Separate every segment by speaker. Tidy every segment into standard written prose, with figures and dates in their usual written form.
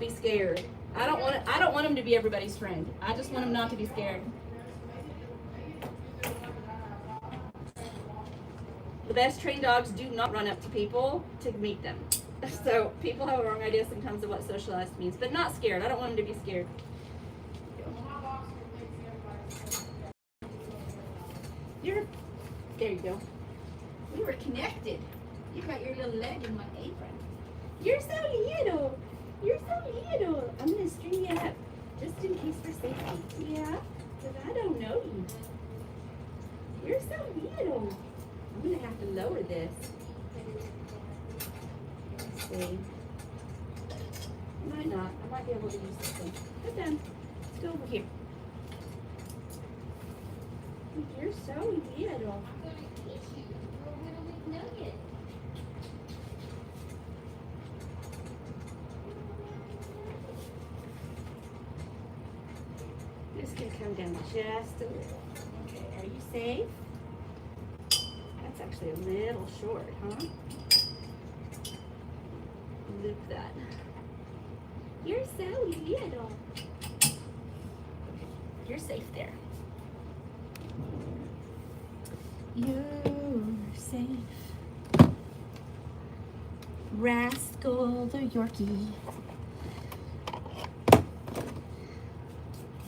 Speaker 1: be scared. I don't want him to be everybody's friend. I just want him not to be scared. The best trained dogs do not run up to people to meet them. So people have a wrong idea sometimes of what socialized means, but not scared. I don't want him to be scared. There you go. We were connected. You got your little leg in my apron. You're so little. You're so little. I'm going to string you up just in case for safety. Yeah? Because I don't know you. You're so little. I'm going to have to lower this. Let's see. I might not. I might be able to use this one. Put down. Let's go over here. You're so little. Just gonna come down just a little. Okay, are you safe? That's actually a little short, huh? Loop that. You're so little. Okay, you're safe there. You're safe. Rascal the Yorkie.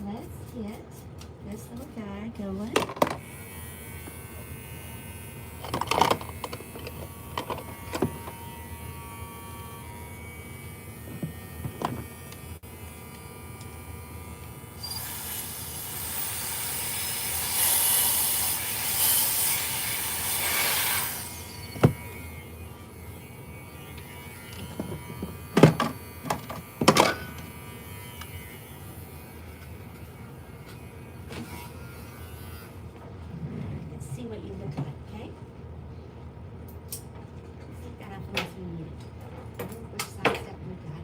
Speaker 1: Let's get this little guy going. What you look like, okay? Sit that up unless we need it. Which side step we got?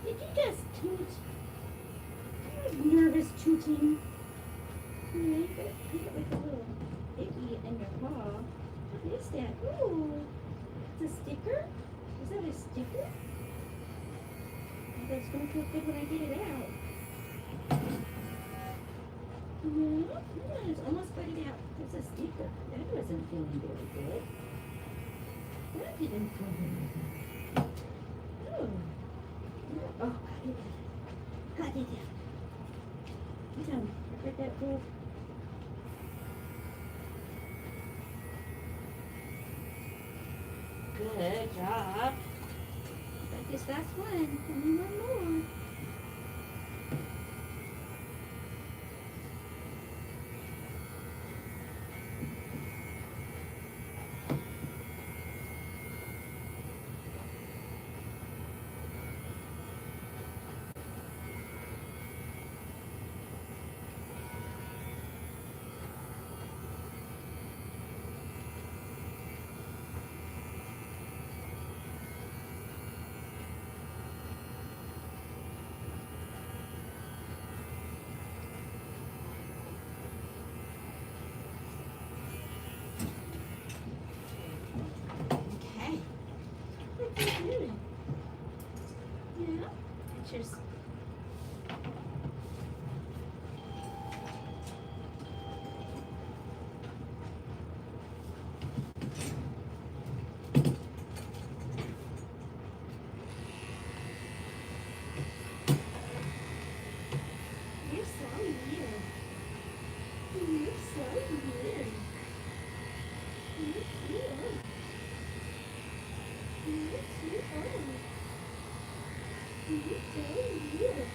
Speaker 1: Did you just toot? That was nervous tooting. Yeah, you got like a little icky in your paw. What is that? Ooh, it's a sticker? Is that a sticker? That's gonna feel good when I get it out. Yeah, it's speaker. That wasn't feeling very good. That didn't feel very good. Oh. Oh, got it down. Get down. Hurt that food. Good job. Got this last one. Only one more. Okay. What are you doing? Yeah? Pictures. You're so weird. You're so weird. You're too old. You're too old. You're so weird.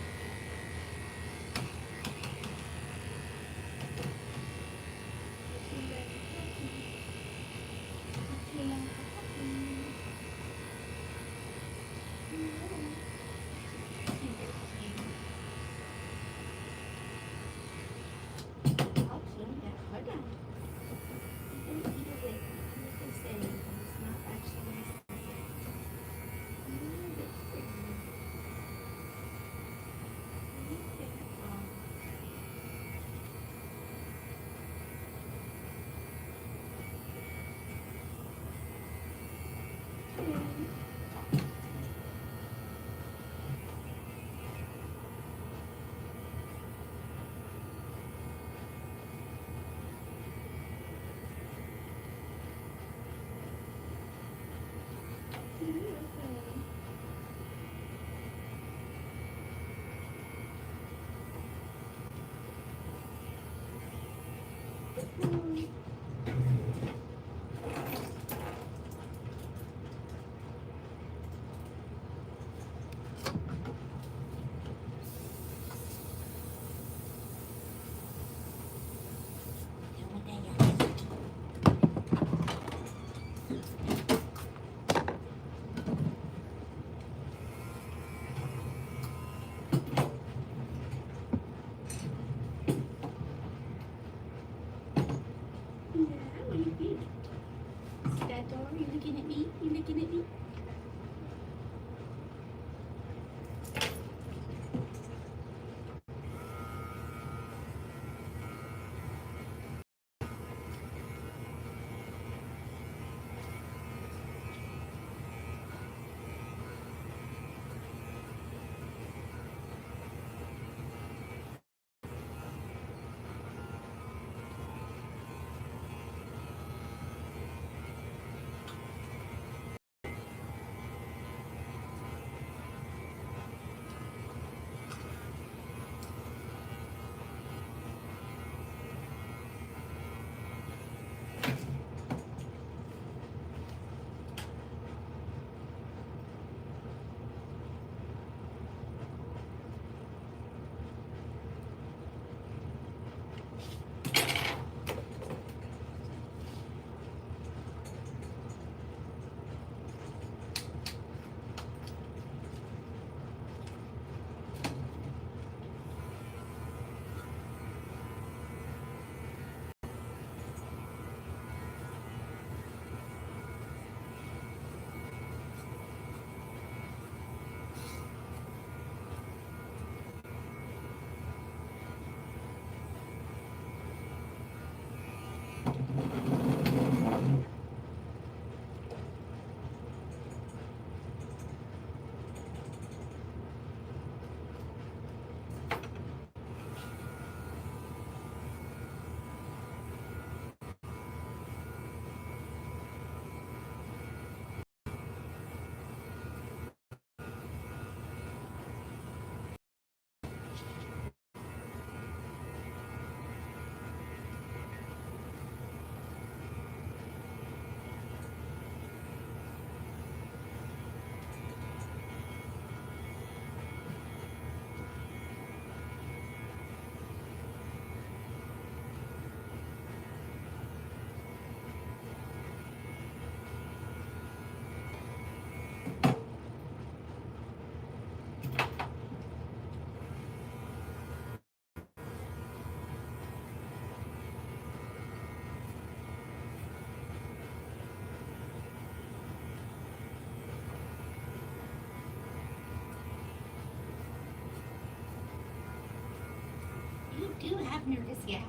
Speaker 1: have nervous gas.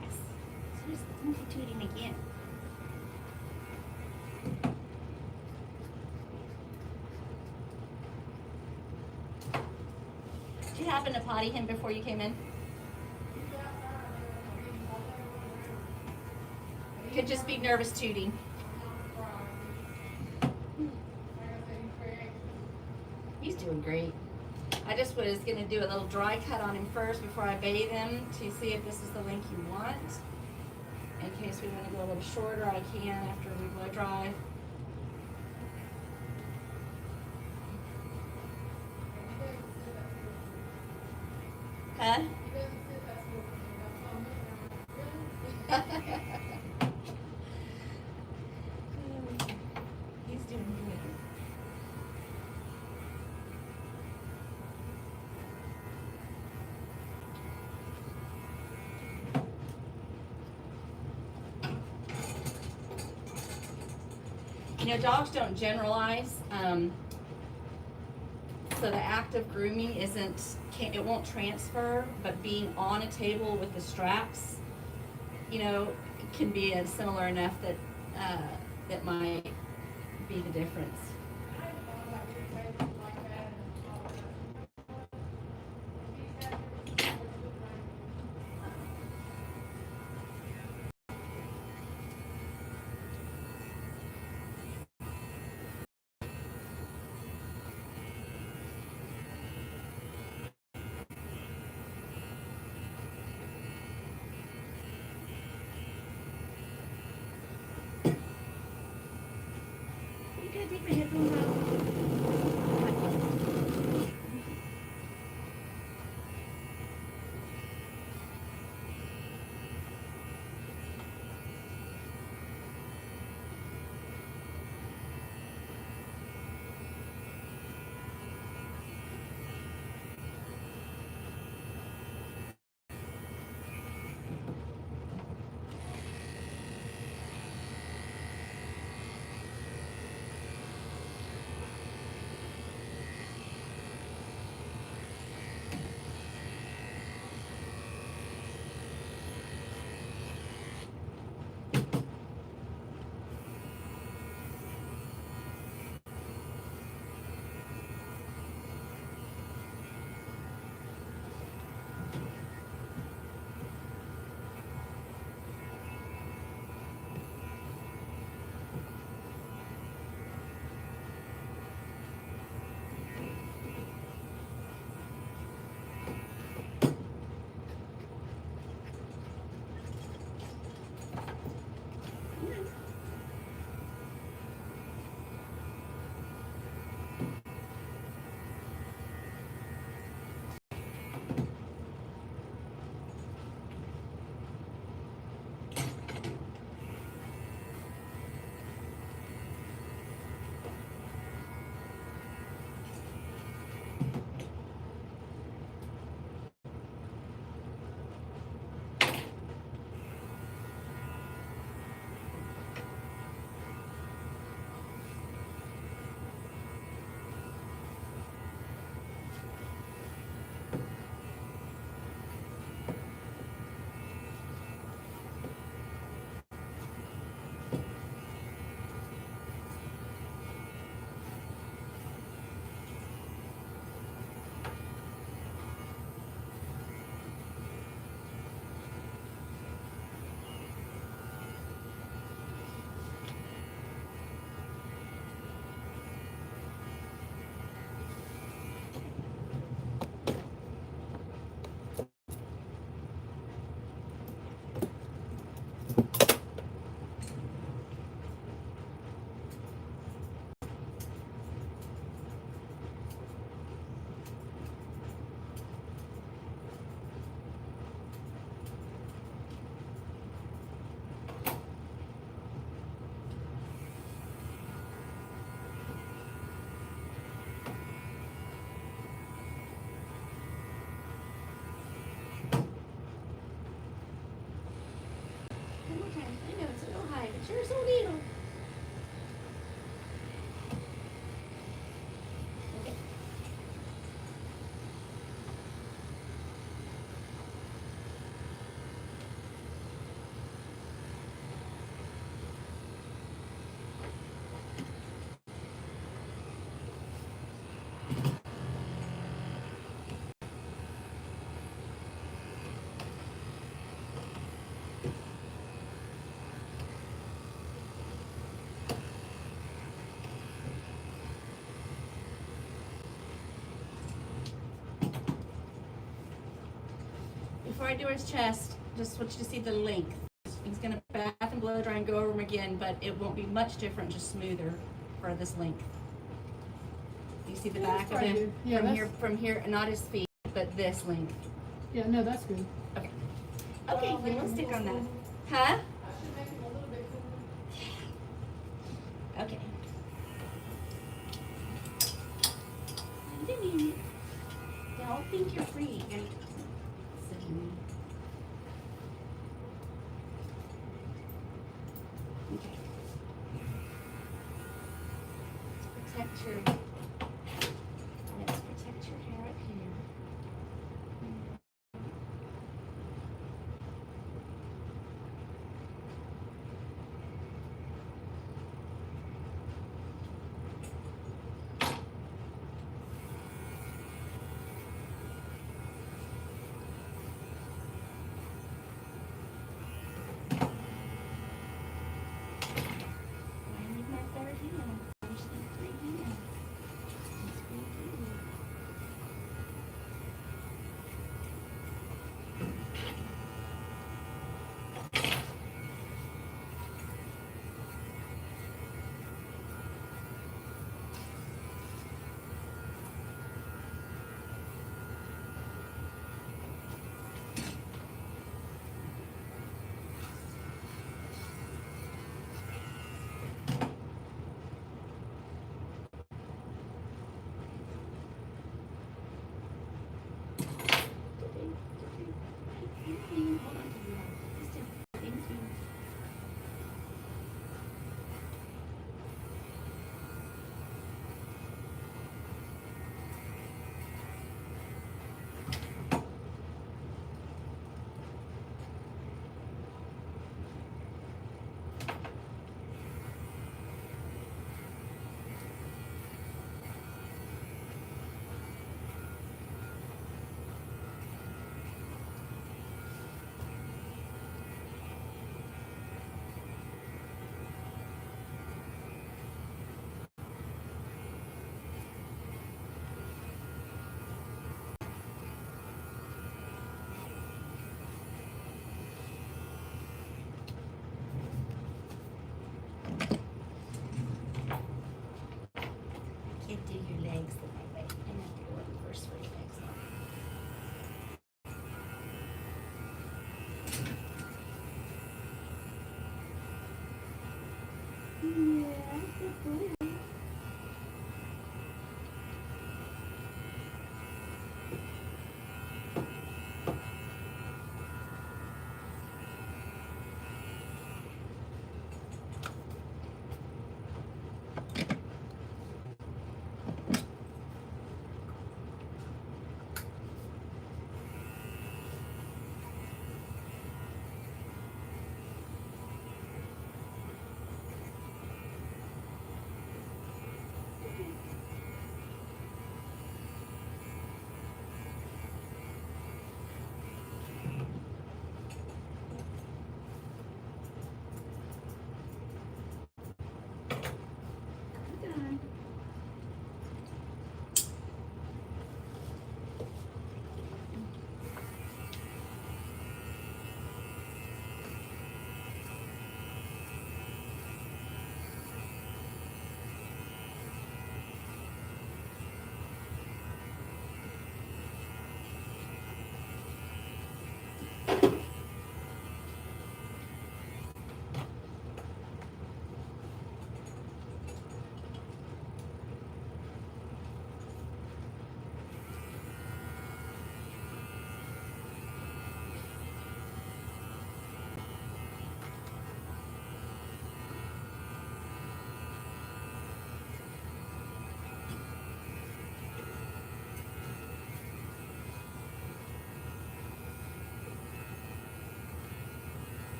Speaker 1: So just monkey tooting again. Did you happen to potty him before you came in? Could just be nervous tooting. He's doing great. I just was going to do a little dry cut on him first before I bathe him to see if this is the length you want. In case we want to go a little shorter, I can after we blow dry. Huh? He's doing good. You know, dogs don't generalize, so the act of grooming it won't transfer, but being on a table with the straps, you know, can be similar enough that that might be the difference. Take my headphones out. You're so little. Okay. before I do his chest, just want you to see the length. He's gonna bath and blow dry and go over them again, but it won't be much different, just smoother for this length. You see the back of him? Yeah, from here, not his feet, but this length.
Speaker 2: Yeah, no, that's good.
Speaker 1: Okay. Okay, then we'll stick on that. Huh? Okay. Don't think you're free. You're sitting. Okay. Protect your. Let's protect your hair up here. I need my third hand. I just need 3 hands. That's pretty good. Hold on to the wall. Just do. Thank you. Can't do your legs the right way. I'm gonna have to go in first for your legs. Yeah, good boy.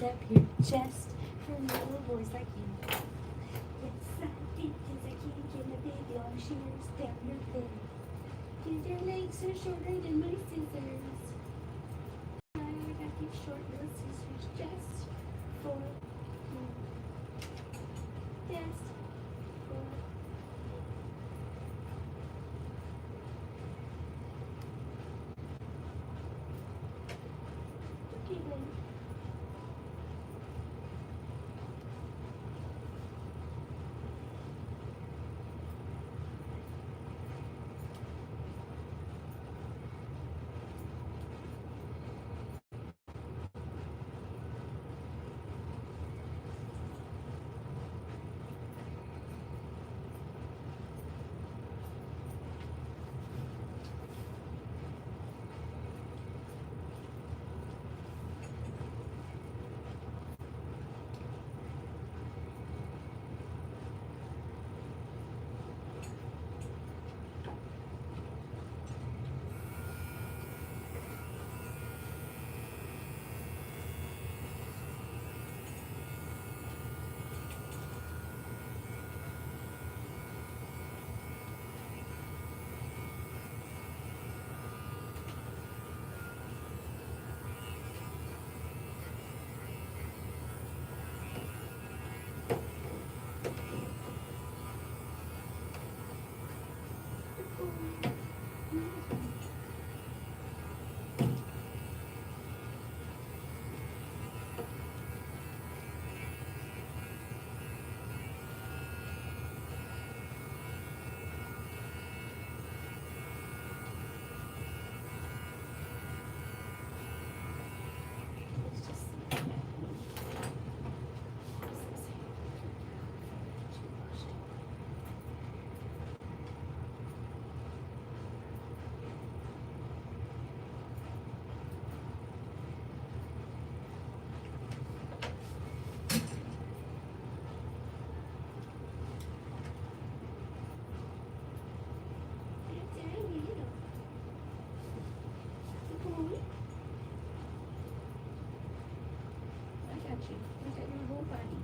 Speaker 1: up your chest for little boys like you. Yes, I think there's a kink in the big long shears down your belly. 'Cause your legs are shorter than my scissors. I got these short little scissors just for you. Just for you. Look at your whole body.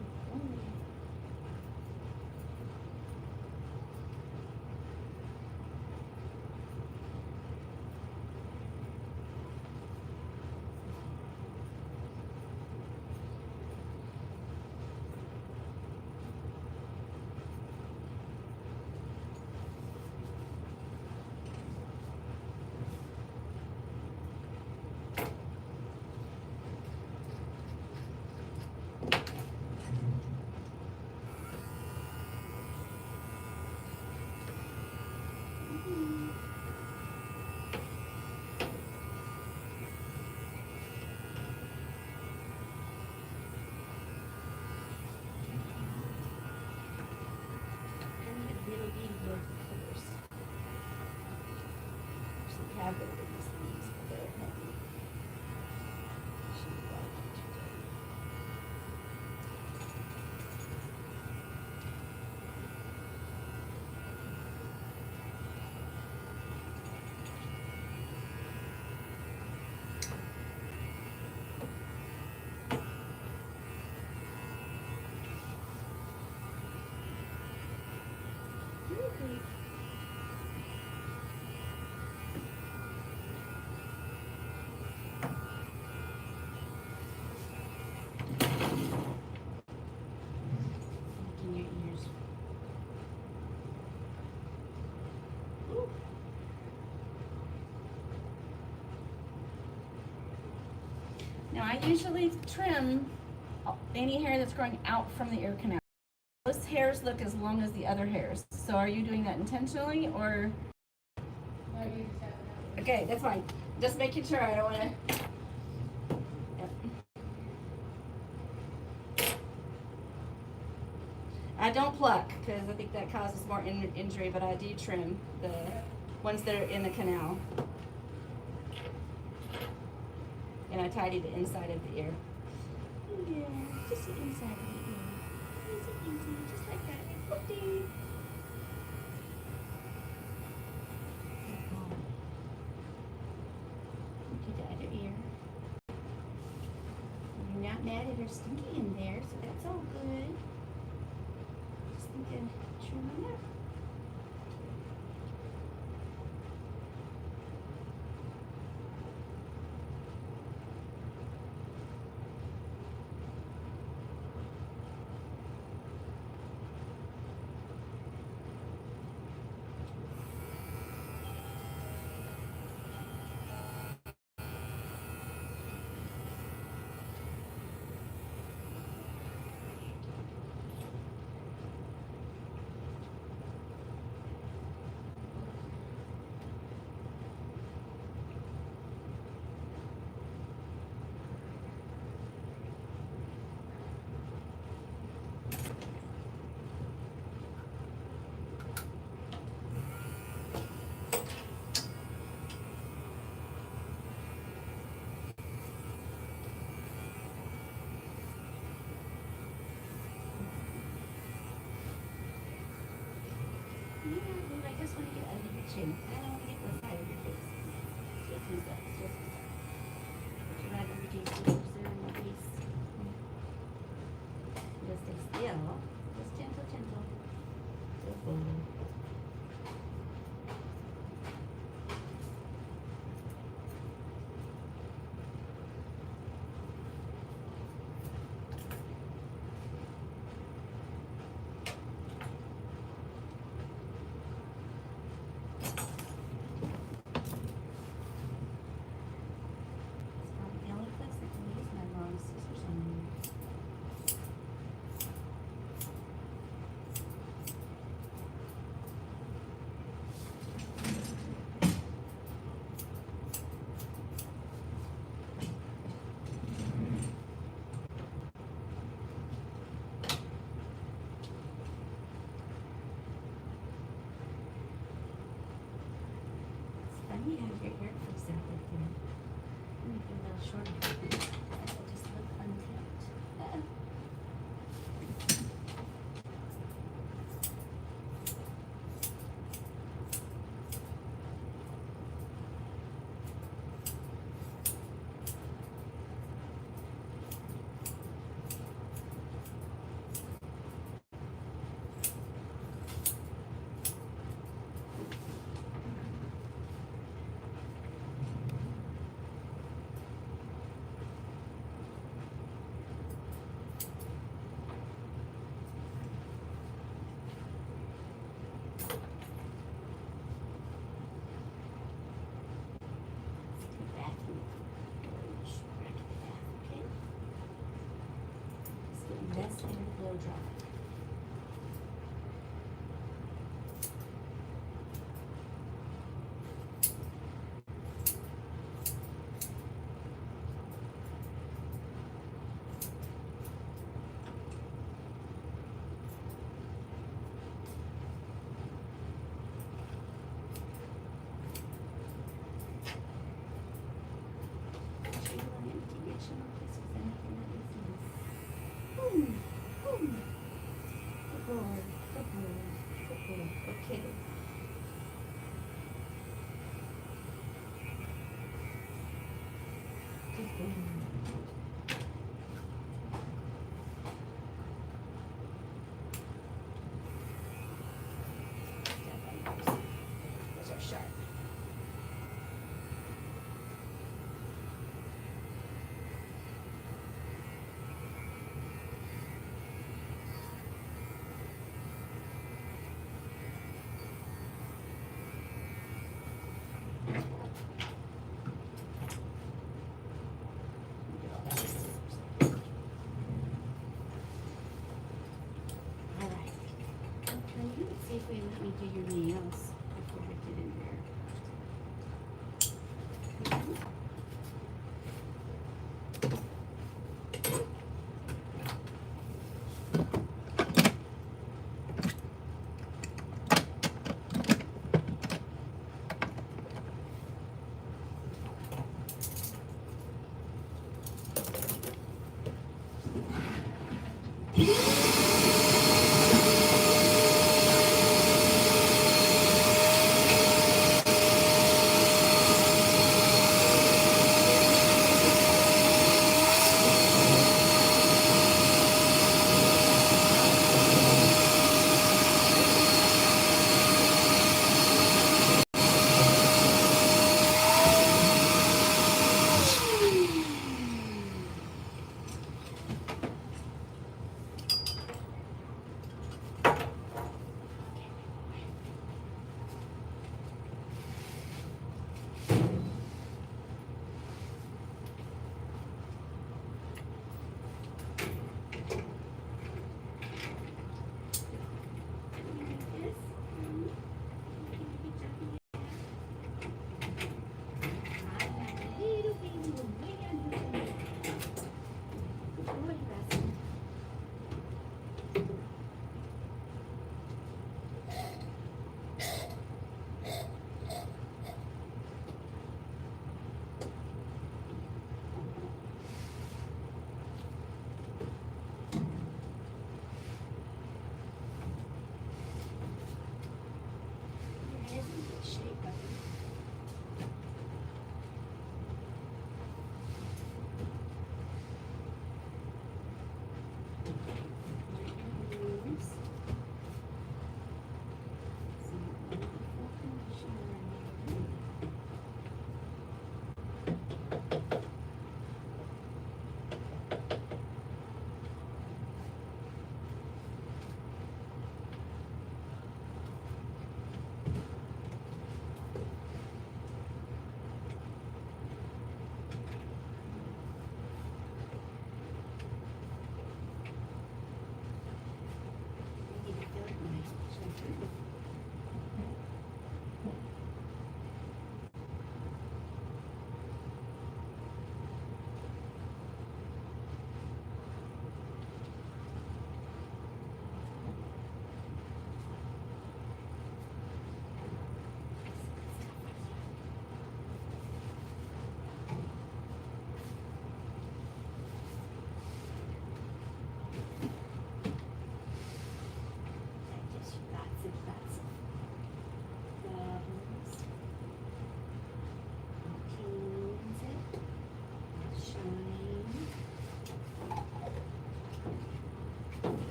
Speaker 1: Now I usually trim any hair that's growing out from the ear canal. Those hairs look as long as the other hairs. So are you doing that intentionally or? Okay, that's fine. Just making sure. I don't want to. I don't pluck because I think that causes more injury, but I do trim the ones that are in the canal. And I tidy the inside of the ear. Yeah, just the inside of the ear. Easy, easy, just like that. Whoopty. To the other ear. You're not mad get her stinky in there, so that's all good. Just thinking, trim them up. Yeah, I just want to get under your chin. I don't want to get the side of your face. Just use that. Just use that. Put your right over your face there in your face. Just stay still. Just gentle, gentle. Just forward. You have your hair clips out right there. Make it a little shorter. That'll just look unkempt. Best air blow dry. Okay. Just go. Those are sharp. See if they let me do your nails before I get in there.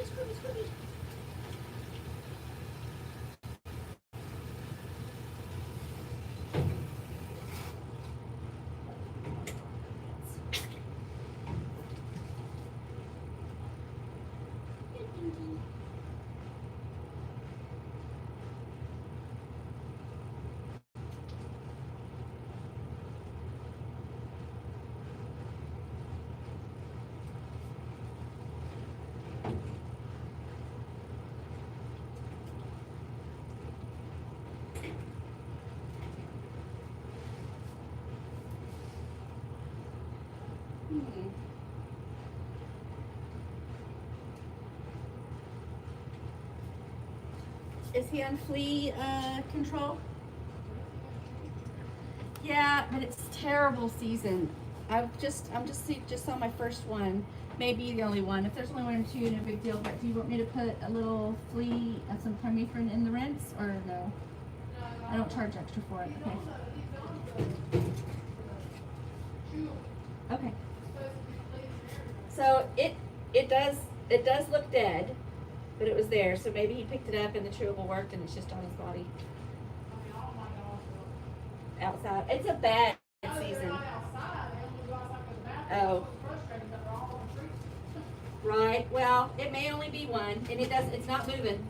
Speaker 1: Scooby, Scooby. Is he on flea control? Yeah, but it's terrible season. I'm just on my first one, maybe the only one. If there's only one or two, no big deal. But do you want me to put a little flea and some permethrin in the rinse, or no? I don't charge extra for it. Okay. Okay. So it does look dead, but it was there. So maybe he picked it up and the chewable worked, and it's just on his body. Outside, it's a bad season. Oh. Right. Well, it may only be one, and it's not moving.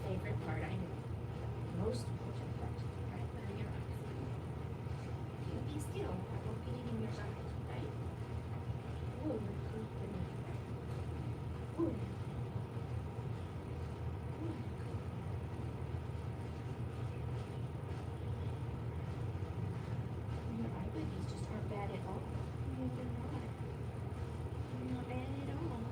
Speaker 1: Favorite part, I know. Most important part. Right under your eyes. You be still. I won't be eating your eyes, right? Ooh, ooh. Ooh. Your eyelids just aren't bad at all. No, they're not. They're not bad at all.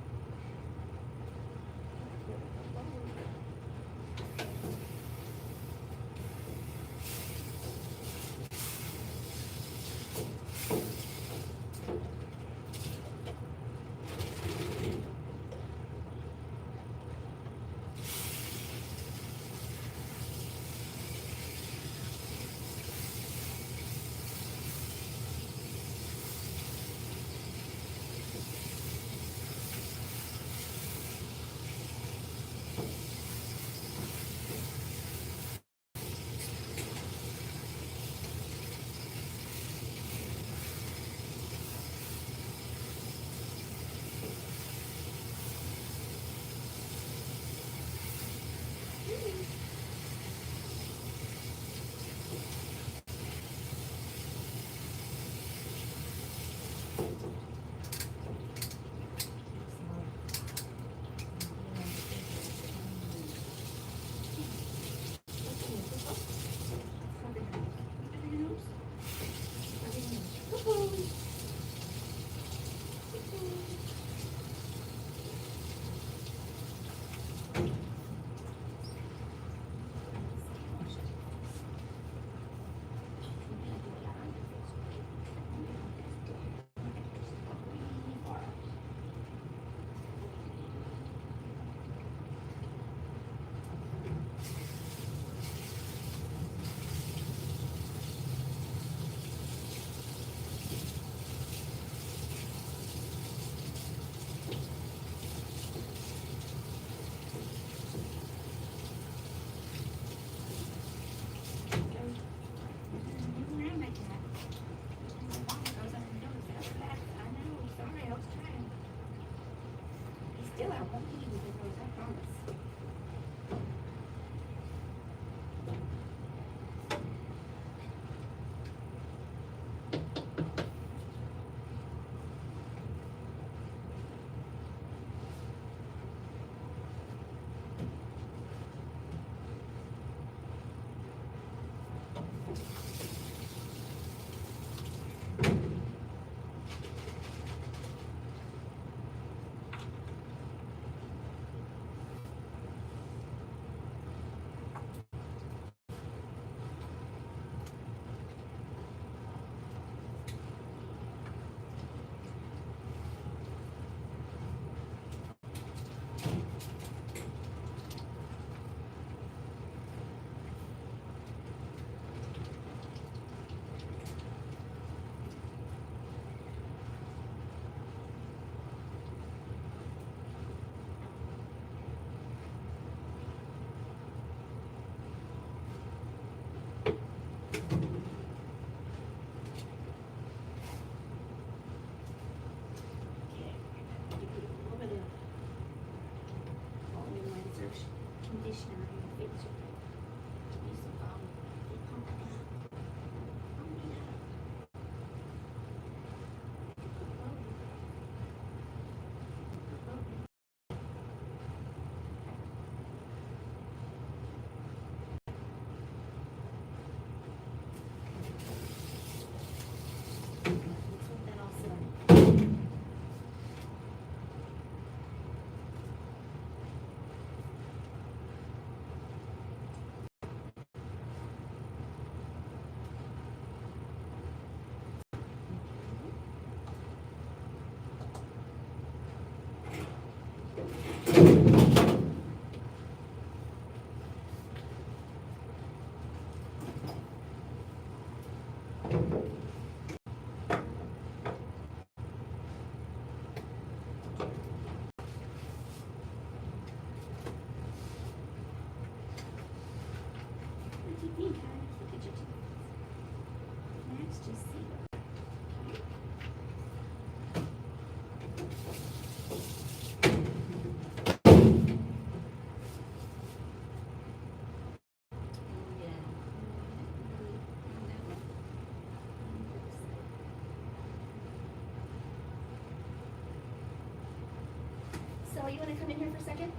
Speaker 1: Rascal, you want to come in here for a second?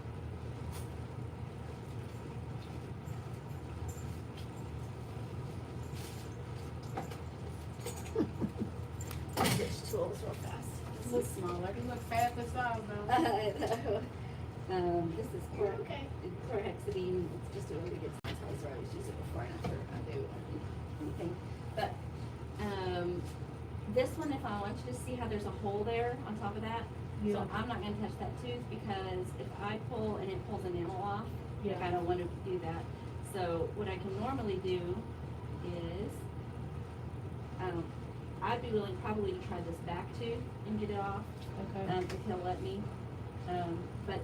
Speaker 1: Switch tools real fast. This is smaller.
Speaker 2: You look fat this size though.
Speaker 1: This is chlorhexidine. It's just a really good sanitizer. I always use it before and after I do anything. But this one, if I want you to see how there's a hole there on top of that,
Speaker 2: Yeah.
Speaker 1: so I'm not going to touch that tooth because if I pull and it pulls enamel off,
Speaker 2: Yeah.
Speaker 1: I don't want to do that. So what I can normally do is, I'd be willing probably to try this back tooth and get it off,
Speaker 2: Okay.
Speaker 1: if he'll let me. But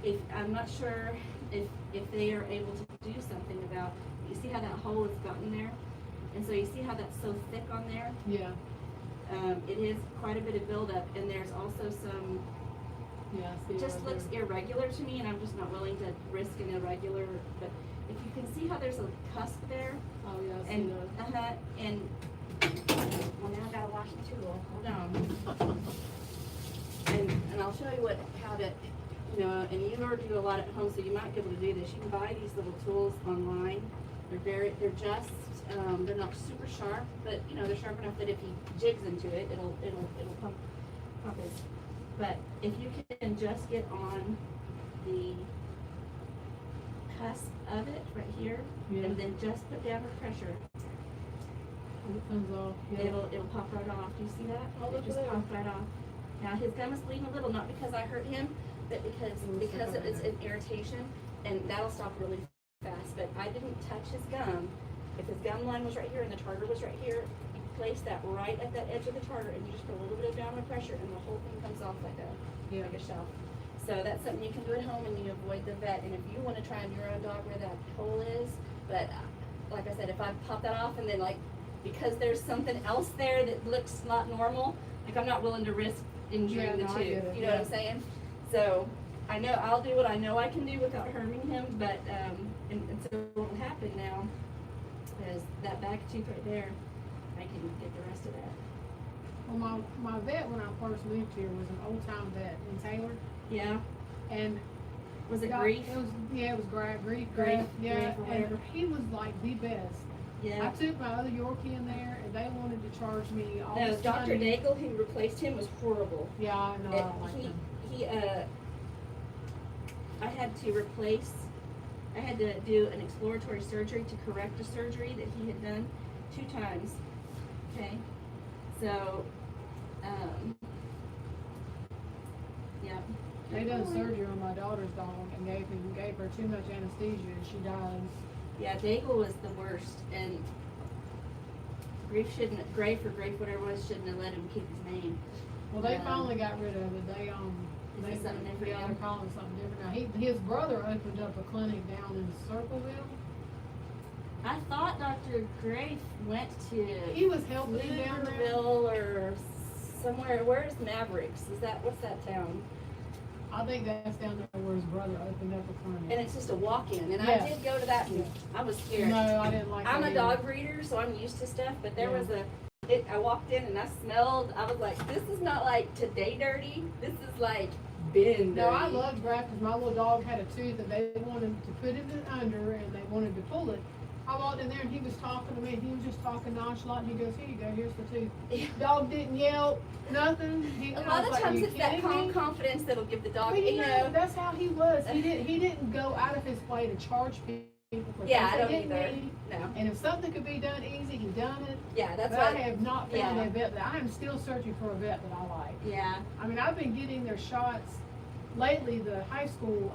Speaker 1: if I'm not sure if they are able to do something about, you see how that hole has gotten there? And so you see how that's so thick on there?
Speaker 2: Yeah.
Speaker 1: It is quite a bit of buildup, and there's also some,
Speaker 2: Yeah. I see
Speaker 1: it just
Speaker 2: right
Speaker 1: looks
Speaker 2: there.
Speaker 1: irregular to me, and I'm just not willing to risk an irregular, but if you can see how there's a cusp there,
Speaker 2: Oh yeah. I see
Speaker 1: and,
Speaker 2: that.
Speaker 1: and, well, now I gotta wash the tool, hold on. And I'll show you how to, and you already do a lot at home, so you might be able to do this. You can buy these little tools online. They're they're not super sharp, but they're sharp enough that if he jigs into it, it'll pump his. But if you can just get on the cusp of it right here,
Speaker 2: Yeah.
Speaker 1: and then just put downward pressure,
Speaker 2: It comes off. Yeah.
Speaker 1: it'll pop right off. Do you see that?
Speaker 2: Oh,
Speaker 1: It
Speaker 2: look
Speaker 1: just
Speaker 2: at that.
Speaker 1: popped right off. Now his gum is bleeding a little, not because I hurt him, but because it's an irritation, and that'll stop really fast. But I didn't touch his gum. If his gum line was right here and the tartar was right here, you place that right at that edge of the tartar, and you just put a little bit of downward pressure, and the whole thing comes off like a shelf. So that's something you can do at home, and you avoid the vet. And if you want to try on your own dog where that hole is, but like I said, if I pop that off and then because there's something else there that looks not normal, I'm not willing to risk injuring the
Speaker 2: I
Speaker 1: tooth.
Speaker 2: get it,
Speaker 1: You know what I'm saying? So I know I'll do what I know I can do without harming him, but and so what will happen now is that back tooth right there, I can get the rest of that.
Speaker 2: Well, my vet when I first moved here was an old time vet in Taylor,
Speaker 1: Yeah.
Speaker 2: and
Speaker 1: Was it
Speaker 2: got-
Speaker 1: grief?
Speaker 2: It was grief.
Speaker 1: Grief,
Speaker 2: Yeah,
Speaker 1: grief or whatever.
Speaker 2: and he was like the best. I
Speaker 1: Yeah.
Speaker 2: took my other Yorkie in there, and they wanted to charge me all
Speaker 1: No,
Speaker 2: this
Speaker 1: Dr.
Speaker 2: money.
Speaker 1: Daigle, who replaced him, was horrible.
Speaker 2: Yeah, I know. I don't like him.
Speaker 1: I had to do an exploratory surgery to correct a surgery that he had done 2 times. Okay, so, yeah.
Speaker 2: They done surgery on my daughter's dog and gave her too much anesthesia, and she died.
Speaker 1: Yeah, Daigle was the worst, and Grafe, whatever it was, shouldn't have let him keep his name.
Speaker 2: Well, they finally got rid of it. They
Speaker 1: Is it something different
Speaker 2: Yeah,
Speaker 1: now?
Speaker 2: they're calling it something different now. His brother opened up a clinic down in Circleville.
Speaker 1: I thought Dr. Grafe went to
Speaker 2: He was helping him down there.
Speaker 1: Pflugerville or somewhere. Where's Mavericks? What's that town?
Speaker 2: I think that's down there where his brother opened up a clinic.
Speaker 1: And it's just a walk-in, and
Speaker 2: Yeah.
Speaker 1: I did go to that, and
Speaker 2: Yeah.
Speaker 1: I was scared.
Speaker 2: No, I didn't like
Speaker 1: I'm
Speaker 2: that
Speaker 1: a
Speaker 2: either.
Speaker 1: dog breeder, so I'm used to stuff, but there
Speaker 2: Yeah.
Speaker 1: was I walked in and I smelled, I was like, this is not like today dirty, this is like been dirty.
Speaker 2: No, I loved Graf because my little dog had a tooth and they wanted to put it in under and they wanted to pull it. I walked in there and he was talking to me and he was just talking nonchalant. He goes, "Here you go, here's the tooth."
Speaker 1: Yeah.
Speaker 2: Dog didn't yell, nothing.
Speaker 1: A lot of times it's that calm confidence that'll give the dog,
Speaker 2: But that's how he was. He didn't go out of his way to charge people for
Speaker 1: Yeah, I
Speaker 2: things
Speaker 1: don't
Speaker 2: they didn't
Speaker 1: either.
Speaker 2: need.
Speaker 1: No.
Speaker 2: And if something could be done easy, he done it.
Speaker 1: Yeah, that's
Speaker 2: But
Speaker 1: what,
Speaker 2: I have not found
Speaker 1: yeah.
Speaker 2: a vet that I am still searching for a vet that I like.
Speaker 1: yeah,
Speaker 2: I mean, I've been getting their shots lately. The high school,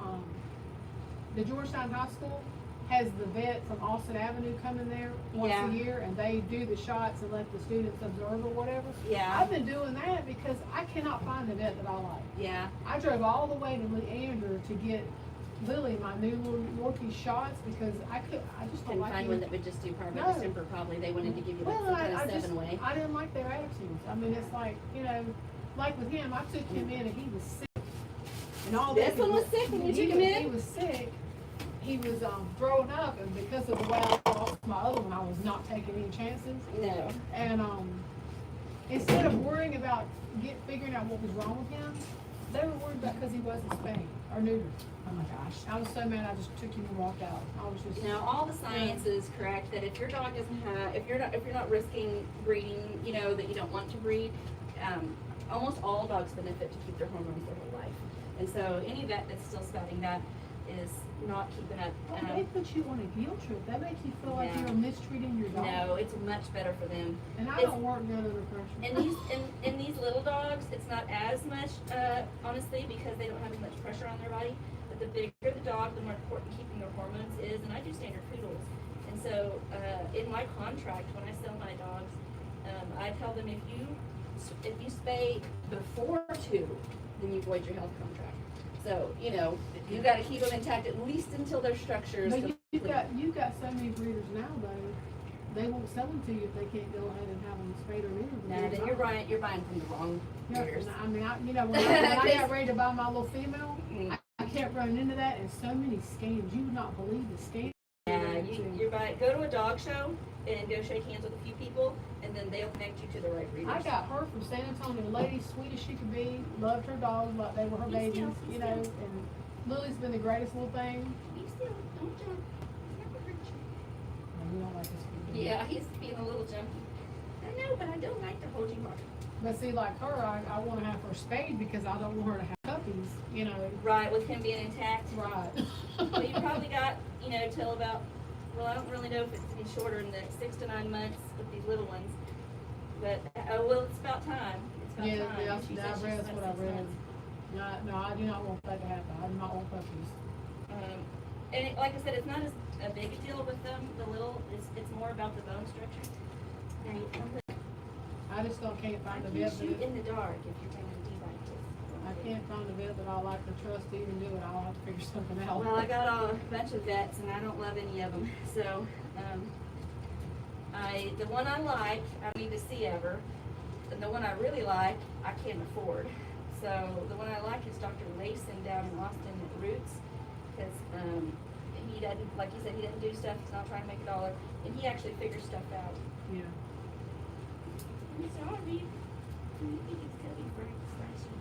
Speaker 2: the Georgetown High School has the vet from Austin Avenue coming there once
Speaker 1: Yeah.
Speaker 2: a year, and they do the shots and let the students observe or whatever.
Speaker 1: yeah,
Speaker 2: I've been doing that because I cannot find a vet that I like.
Speaker 1: yeah,
Speaker 2: I drove all the way to Leander to get Lily my new little Yorkie shots because I just don't
Speaker 1: couldn't
Speaker 2: like
Speaker 1: find
Speaker 2: them.
Speaker 1: one that would just do part of
Speaker 2: No.
Speaker 1: December, probably, they wanted to give you like
Speaker 2: Well,
Speaker 1: some kind
Speaker 2: I
Speaker 1: of
Speaker 2: just
Speaker 1: 7-way.
Speaker 2: I didn't like their attitudes. I mean, it's like, like with him, I took him in and he was sick. And all
Speaker 1: This
Speaker 2: that
Speaker 1: one was sick when you
Speaker 2: he
Speaker 1: took him
Speaker 2: was-
Speaker 1: in?
Speaker 2: He was sick. He was throwing up, and because of the way I lost my other one, I was not taking any chances.
Speaker 1: No,
Speaker 2: And instead of worrying about figuring out what was wrong with him, They were worried about because he wasn't spayed or neutered. Oh my gosh, I was so mad. I just took him and walked out. I was just.
Speaker 1: You know, all the science is correct that if your dog doesn't have, if you're not risking breeding, you know, that you don't want to breed, almost all dogs benefit to keep their hormones their whole life. And so any vet that's still spouting that is not keeping up.
Speaker 2: They put you on a guilt trip. That makes you feel like you're mistreating your dog.
Speaker 1: No, it's much better for them.
Speaker 2: And I don't work good under pressure.
Speaker 1: And these little dogs, it's not as much, honestly, because they don't have as much pressure on their body. But the bigger the dog, the more important keeping their hormones is. And I do standard poodles. And so in my contract, when I sell my dogs, I tell them if you spay before 2, then you void your health contract. So, you know, you got to keep them intact at least until their structures.
Speaker 2: But you've got so many breeders now, though. They won't sell them to you if they can't go ahead and have them spayed or neutered.
Speaker 1: Nah, then you're buying from the wrong breeders.
Speaker 2: I mean, when I got ready to buy my little female, I kept running into that, and so many scams. You would not believe the scams.
Speaker 1: Yeah, you're buying. Go to a dog show and go shake hands with a few people, and then they'll connect you to the right breeders.
Speaker 2: I got her from San Antonio, a lady, sweet as she could be, loved her dogs like they were her babies, you know, and Lily's been the greatest little thing.
Speaker 1: Be still, don't jump. Never hurt you.
Speaker 2: And we don't like this people.
Speaker 1: Yeah, he's being a little jumpy. I know, but I don't like to hold you hard.
Speaker 2: But see, like her, I want to have her spayed because I don't want her to have puppies, you know.
Speaker 1: Right, with him being intact.
Speaker 2: Right.
Speaker 1: Well, you probably got, you know, till about, well, I don't really know if it's any shorter than 6 to 9 months with these little ones. But, well, it's about time. It's about time.
Speaker 2: Yeah,
Speaker 1: She said
Speaker 2: I
Speaker 1: she's
Speaker 2: read
Speaker 1: about
Speaker 2: what I
Speaker 1: 6
Speaker 2: read.
Speaker 1: months.
Speaker 2: No, I do not want that to happen. I do not want puppies.
Speaker 1: And like I said, it's not as a big a deal with them. The little, it's more about the bone structure. Now you come with,
Speaker 2: I just can't find a
Speaker 1: I
Speaker 2: vet
Speaker 1: can shoot
Speaker 2: that
Speaker 1: in the dark if you're going to do like this.
Speaker 2: I can't find a vet that I like to trust to even do it. I'll have to figure something out.
Speaker 1: Well, I got a bunch of vets and I don't love any of them. So, the one I like, I don't need to see ever. And the one I really like, I can't afford. So the one I like is Dr. Layson down in Austin at Roots. Because he doesn't, like he said, he doesn't do stuff, he's not trying to make a dollar. And he actually figures stuff out.
Speaker 2: Yeah.
Speaker 1: I'm sorry. You think it's gonna be very expression.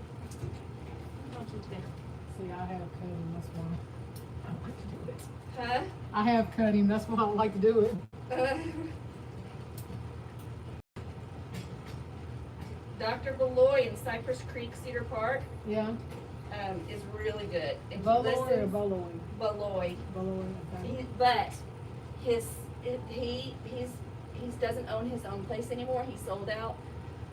Speaker 1: I want you to.
Speaker 2: See, I have cut him, that's why I don't like to do it.
Speaker 1: Huh?
Speaker 2: I have cut him, that's why I don't like to do it.
Speaker 1: Dr. Beloy in Cypress Creek, Cedar Park,
Speaker 2: Yeah.
Speaker 1: is really good. And he
Speaker 2: Beloy or
Speaker 1: listens-
Speaker 2: Beloy?
Speaker 1: Beloy.
Speaker 2: Beloy, okay.
Speaker 1: But he doesn't own his own place anymore. He sold out.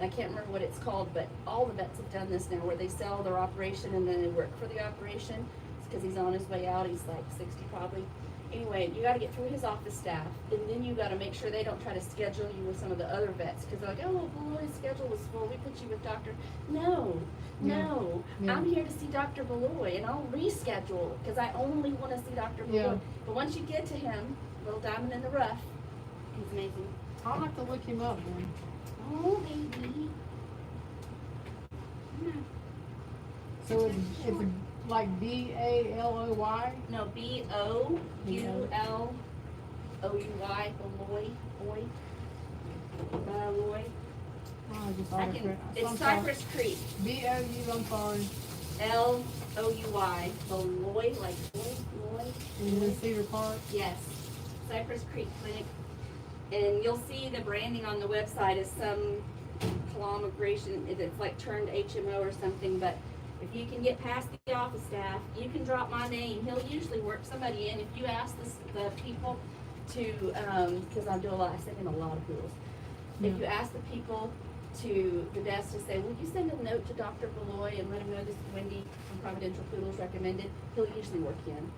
Speaker 1: I can't remember what it's called, but all the vets have done this now, where they sell their operation and then they work for the operation. It's because he's on his way out. He's like 60 probably. Anyway, you got to get through his office staff, and then you got to make sure they don't try to schedule you with some of the other vets, because they're like, oh, Beloy's schedule was full. We put you with Dr. No.
Speaker 2: Yeah.
Speaker 1: I'm here to see Dr. Beloy, and I'll reschedule because I only want to see Dr. Beloy.
Speaker 2: Yeah.
Speaker 1: But once you get to him, little diamond in the rough, he's amazing.
Speaker 2: I'll have to look him up then.
Speaker 1: Oh, baby.
Speaker 2: So it's like B-A-L-O-Y?
Speaker 1: No, B-O-U-L-O-U-Y, Beloy, boy. Beloy.
Speaker 2: Oh, I just
Speaker 1: I
Speaker 2: autocorrect.
Speaker 1: can,
Speaker 2: I'm
Speaker 1: it's
Speaker 2: sorry.
Speaker 1: Cypress Creek.
Speaker 2: B-O-U, I'm sorry.
Speaker 1: L-O-U-Y, Beloy, like boy,
Speaker 2: In Cedar Park?
Speaker 1: Yes, Cypress Creek Clinic. And you'll see the branding on the website is some conglomeration, it's like turned HMO or something, but if you can get past the office staff, you can drop my name. He'll usually work somebody in. If you ask the people to, because I send in a lot of poodles. If you ask the people to the desk to say, will you send a note to Dr. Beloy and let him know this is Wendy from Providential Poodles recommended, he'll usually work in.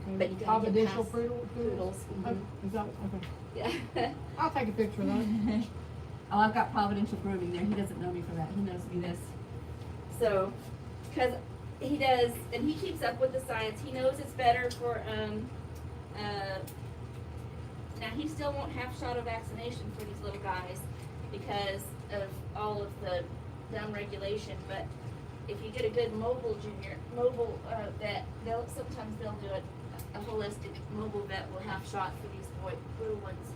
Speaker 2: Okay.
Speaker 1: But you gotta get
Speaker 2: Providential
Speaker 1: past
Speaker 2: Poodles?
Speaker 1: Poodles.
Speaker 2: Oh, is that, okay.
Speaker 1: Yeah.
Speaker 2: I'll take a picture of that.
Speaker 1: Oh, I've got Providential Grooming there. He doesn't know me for that. He knows me this. So, because he does, and he keeps up with the science. He knows it's better for, now he still won't have shot of vaccination for these little guys because of all of the dumb regulation, but if you get a good mobile vet, sometimes they'll do it, a holistic mobile vet will have shots for these little ones.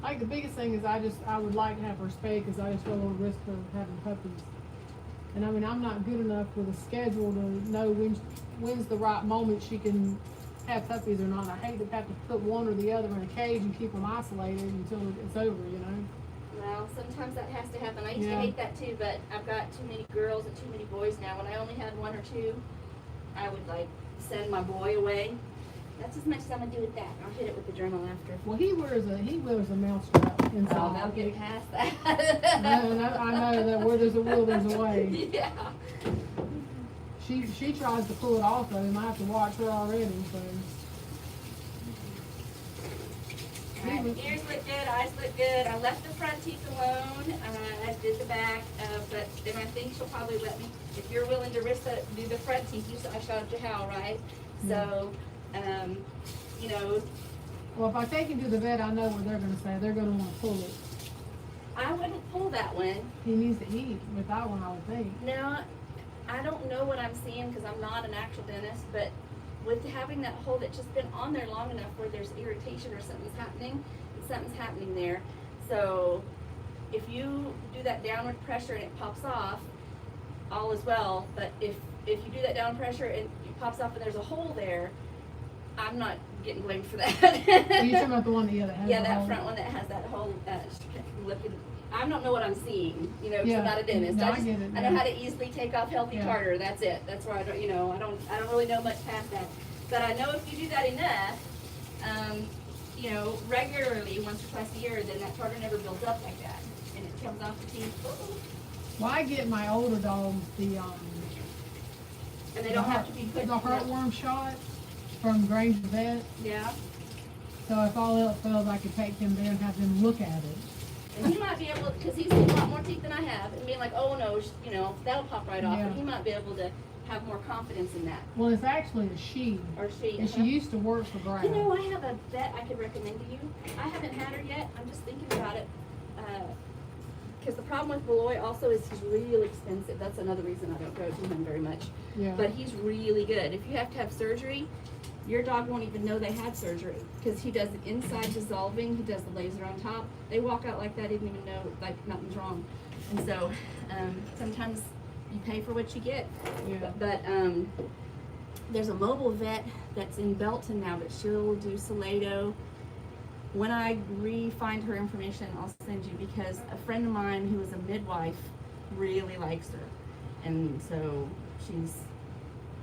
Speaker 2: Like the biggest thing is I would like to have her spayed because I just don't want to risk her having puppies. And I mean, I'm not good enough with a schedule to know when's the right moment she can have puppies or not. I hate to have to put one or the other in a cage and keep them isolated until it's over, you know?
Speaker 1: Well, sometimes that has to happen. I used to
Speaker 2: Yeah.
Speaker 1: hate that too, but I've got too many girls and too many boys now. When I only had one or two, I would like send my boy away. That's as much as I'm gonna do with that. I'll hit it with the journal after.
Speaker 2: Well, he wears a mousetrap inside.
Speaker 1: Oh, they'll get past that.
Speaker 2: No, I know that where there's a will, there's a way.
Speaker 1: Yeah.
Speaker 2: She tries to pull it off of him. I have to watch her already. So.
Speaker 1: Alright, ears look good, eyes look good. I left the front teeth alone. I did the back, but then I think she'll probably let me. If you're willing to risk do the front teeth, I showed you how, right? So, you know.
Speaker 2: Well, if I take him to the vet, I know what they're going to say. They're going to want to pull it.
Speaker 1: I wouldn't pull that one.
Speaker 2: He needs to eat with that one, I would think.
Speaker 1: Now, I don't know what I'm seeing because I'm not an actual dentist, but with having that hole that's just been on there long enough where there's irritation or something's happening there. So if you do that downward pressure and it pops off, all is well. But if you do that down pressure and it pops off and there's a hole there, I'm not getting blamed for that.
Speaker 2: Are you talking about the one that has
Speaker 1: yeah,
Speaker 2: the
Speaker 1: that
Speaker 2: hole?
Speaker 1: front one that has that hole looking. I don't know what I'm seeing, you know, 'cause
Speaker 2: Yeah.
Speaker 1: I'm not a dentist.
Speaker 2: No,
Speaker 1: I
Speaker 2: get it,
Speaker 1: know
Speaker 2: yeah.
Speaker 1: how to easily take off healthy
Speaker 2: Yeah.
Speaker 1: tartar. That's it. That's where I don't, you know, I don't really know much past that. But I know if you do that enough, you know, regularly, once or twice a year, then that tartar never builds up like that, and it comes off the teeth.
Speaker 2: Well, I get my older dogs the
Speaker 1: And they don't have to be put.
Speaker 2: the heartworm shot from Grange Vet.
Speaker 1: Yeah.
Speaker 2: So if all else fails, I could take them there and have them look at it.
Speaker 1: And he might be able, because he's got a lot more teeth than I have, and being like, oh no, you know, that'll pop right off.
Speaker 2: Yeah.
Speaker 1: And he might be able to have more confidence in that.
Speaker 2: Well, it's actually a she.
Speaker 1: Or she.
Speaker 2: And she used to work for Brad.
Speaker 1: You know, I have a vet I could recommend to you. I haven't had her yet. I'm just thinking about it. Because the problem with Beloy also is he's really expensive. That's another reason I don't go to him very much.
Speaker 2: Yeah.
Speaker 1: But he's really good. If you have to have surgery, your dog won't even know they had surgery because he does the inside dissolving. He does the laser on top. They walk out like that, didn't even know like nothing's wrong. And so sometimes you pay for what you get.
Speaker 2: Yeah.
Speaker 1: But there's a mobile vet that's in Belton now, but she'll do Salado. When I find her information, I'll send you, because a friend of mine who is a midwife really likes her. And so she's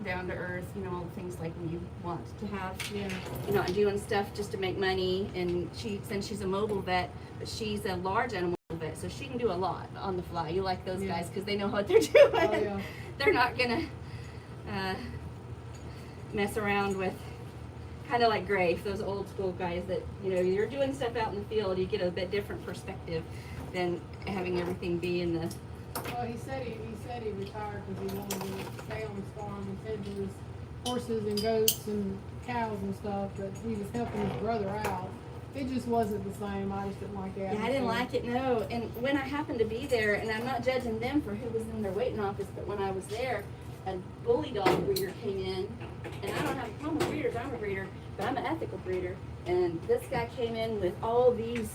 Speaker 1: down to earth, you know, all the things like you want to have.
Speaker 2: Yeah.
Speaker 1: You're not doing stuff just to make money. And since she's a mobile vet, but she's a large animal vet, so she can do a lot on the fly. You like those guys because they know what they're doing.
Speaker 2: Oh, yeah.
Speaker 1: They're not gonna mess around with, kind of like Grafe, those old school guys that, you know, you're doing stuff out in the field, you get a bit different perspective than having everything be in the.
Speaker 2: Well, he said he retired because he wanted to stay on his farm and tend to his horses and goats and cows and stuff, but he was helping his brother out. It just wasn't the same. I just didn't like it.
Speaker 1: Yeah, I didn't like it, no. And when I happened to be there, and I'm not judging them for who was in their waiting office, but when I was there, a bully dog breeder came in, and I don't have a problem with breeders, I'm a breeder, but I'm an ethical breeder. And this guy came in with all these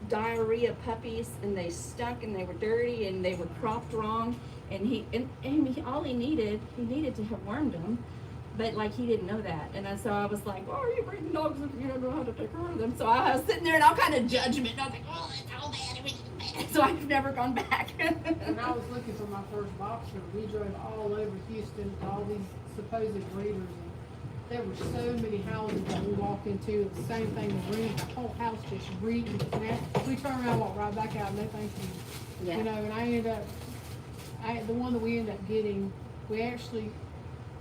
Speaker 1: diarrhea puppies, and they stunk, and they were dirty, and they were cropped wrong. And all he needed to have wormed them, but like he didn't know that. And so I was like, "Oh, are you breeding dogs if you don't know how to take care of them?" So I was sitting there in all kind of judgment. And I was like, "Oh, it's all bad, everything's bad." So I've never gone back.
Speaker 2: When I was looking for my first boxer, we drove all over Houston to all these supposed breeders, and there were so many houses that we walked into. The same thing was reading, the whole house just reading. We turned around, walked right back out, and they thank you.
Speaker 1: Yeah.
Speaker 2: You know, and I ended up, the one that we ended up getting,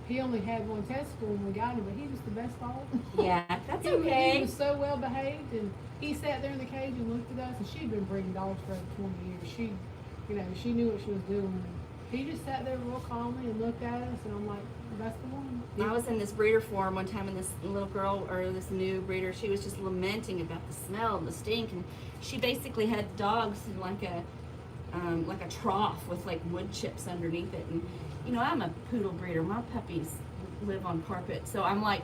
Speaker 2: he only had one testicle when we got him, but he was the best dog.
Speaker 1: Yeah, that's
Speaker 2: He
Speaker 1: okay.
Speaker 2: was so well behaved, and he sat there in the cage and looked at us, and she'd been breeding dogs for over 20 years. She knew what she was doing. And he just sat there real calmly and looked at us, and I'm like, that's the one.
Speaker 1: I was in this breeder forum one time, and this little girl, or this new breeder, she was just lamenting about the smell and the stink, and she basically had dogs in like a trough with like wood chips underneath it. And you know, I'm a poodle breeder. My puppies live on carpet, so I'm like,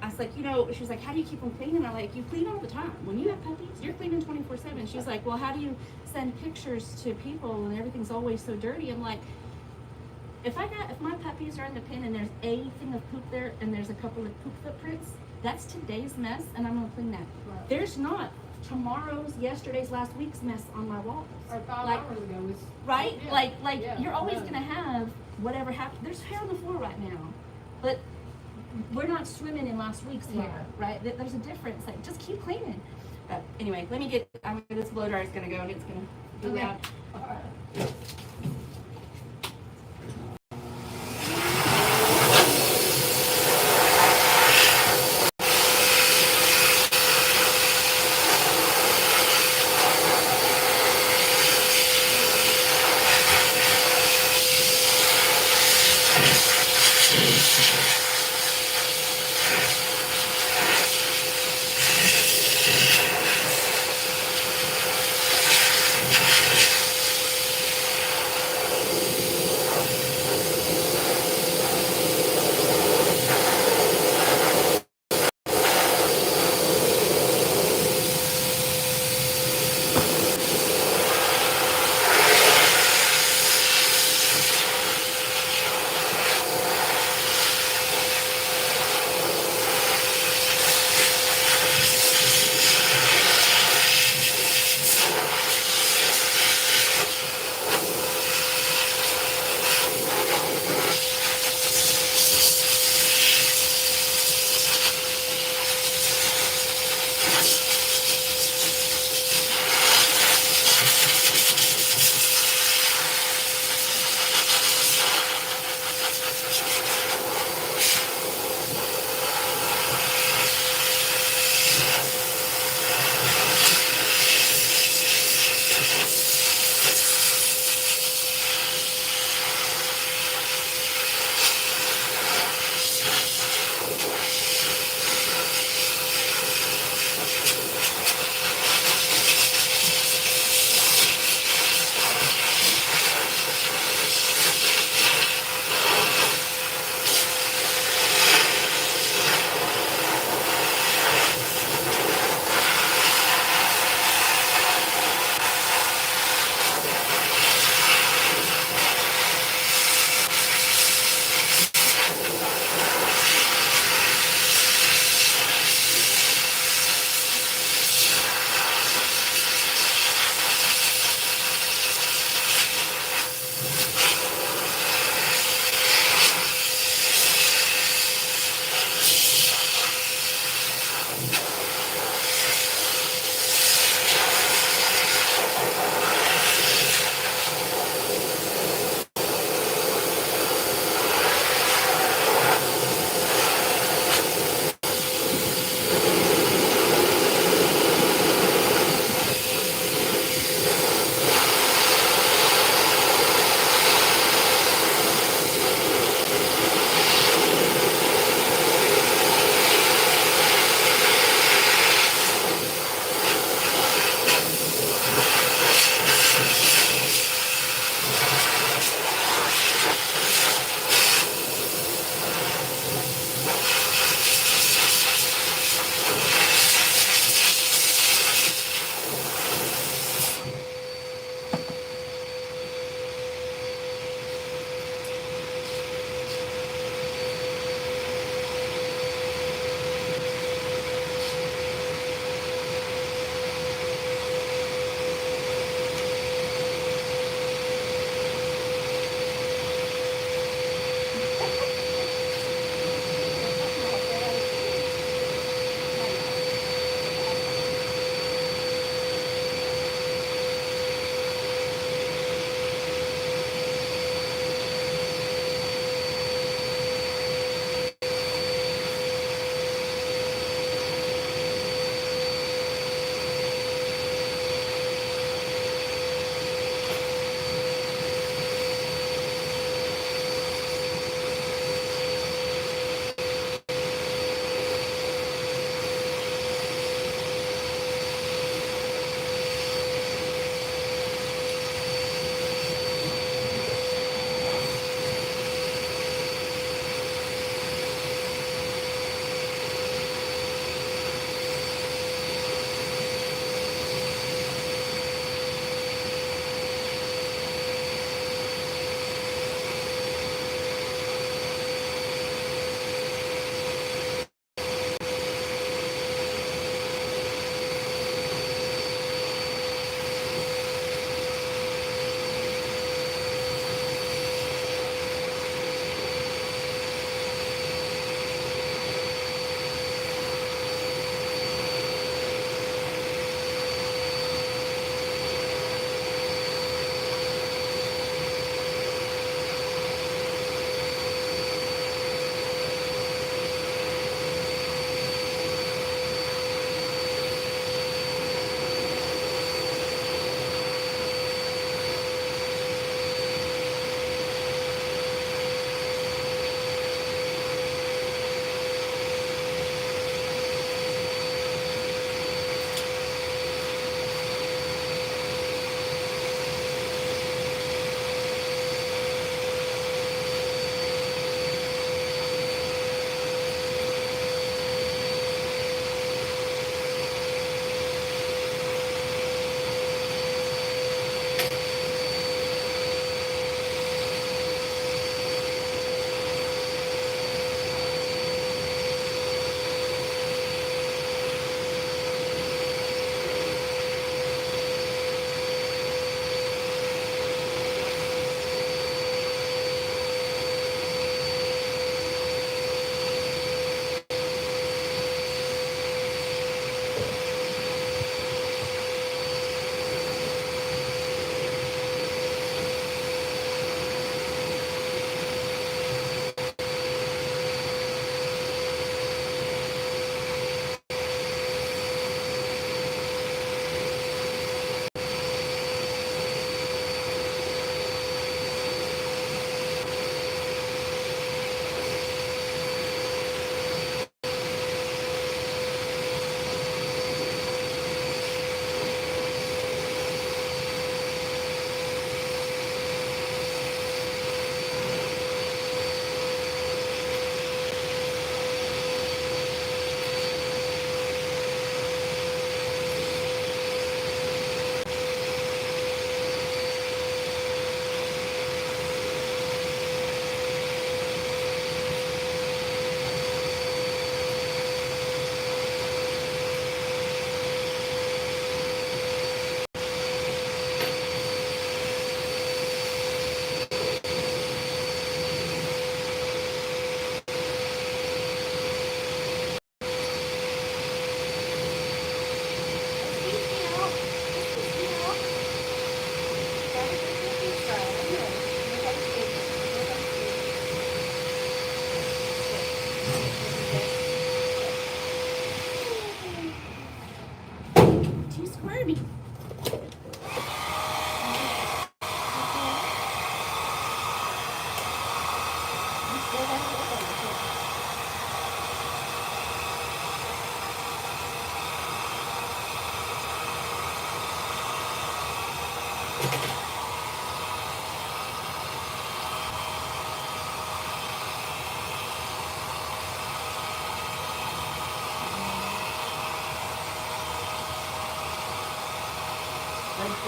Speaker 1: I was like, you know, she was like, how do you keep them clean? And I'm like, you clean all the time. When you have puppies, you're cleaning 24/7. She's like, well, how do you send pictures to people and everything's always so dirty? I'm like, if my puppies are in the pen and there's a thing of poop there and there's a couple of poop footprints, that's today's mess and I'm gonna clean that.
Speaker 2: Right.
Speaker 1: There's not tomorrow's, yesterday's, last week's mess on my walls.
Speaker 2: Or 5
Speaker 1: Like,
Speaker 2: hours ago was.
Speaker 1: right?
Speaker 2: Yeah.
Speaker 1: Like
Speaker 2: Yeah,
Speaker 1: you're always
Speaker 2: no.
Speaker 1: gonna have whatever happened. There's hair on the floor right now, but we're not swimming in last week's hair, right? There's a difference. Like, just keep cleaning. But anyway, let me get. This blow dryer is gonna go and it's gonna do
Speaker 2: Okay.
Speaker 1: that.
Speaker 2: Alright.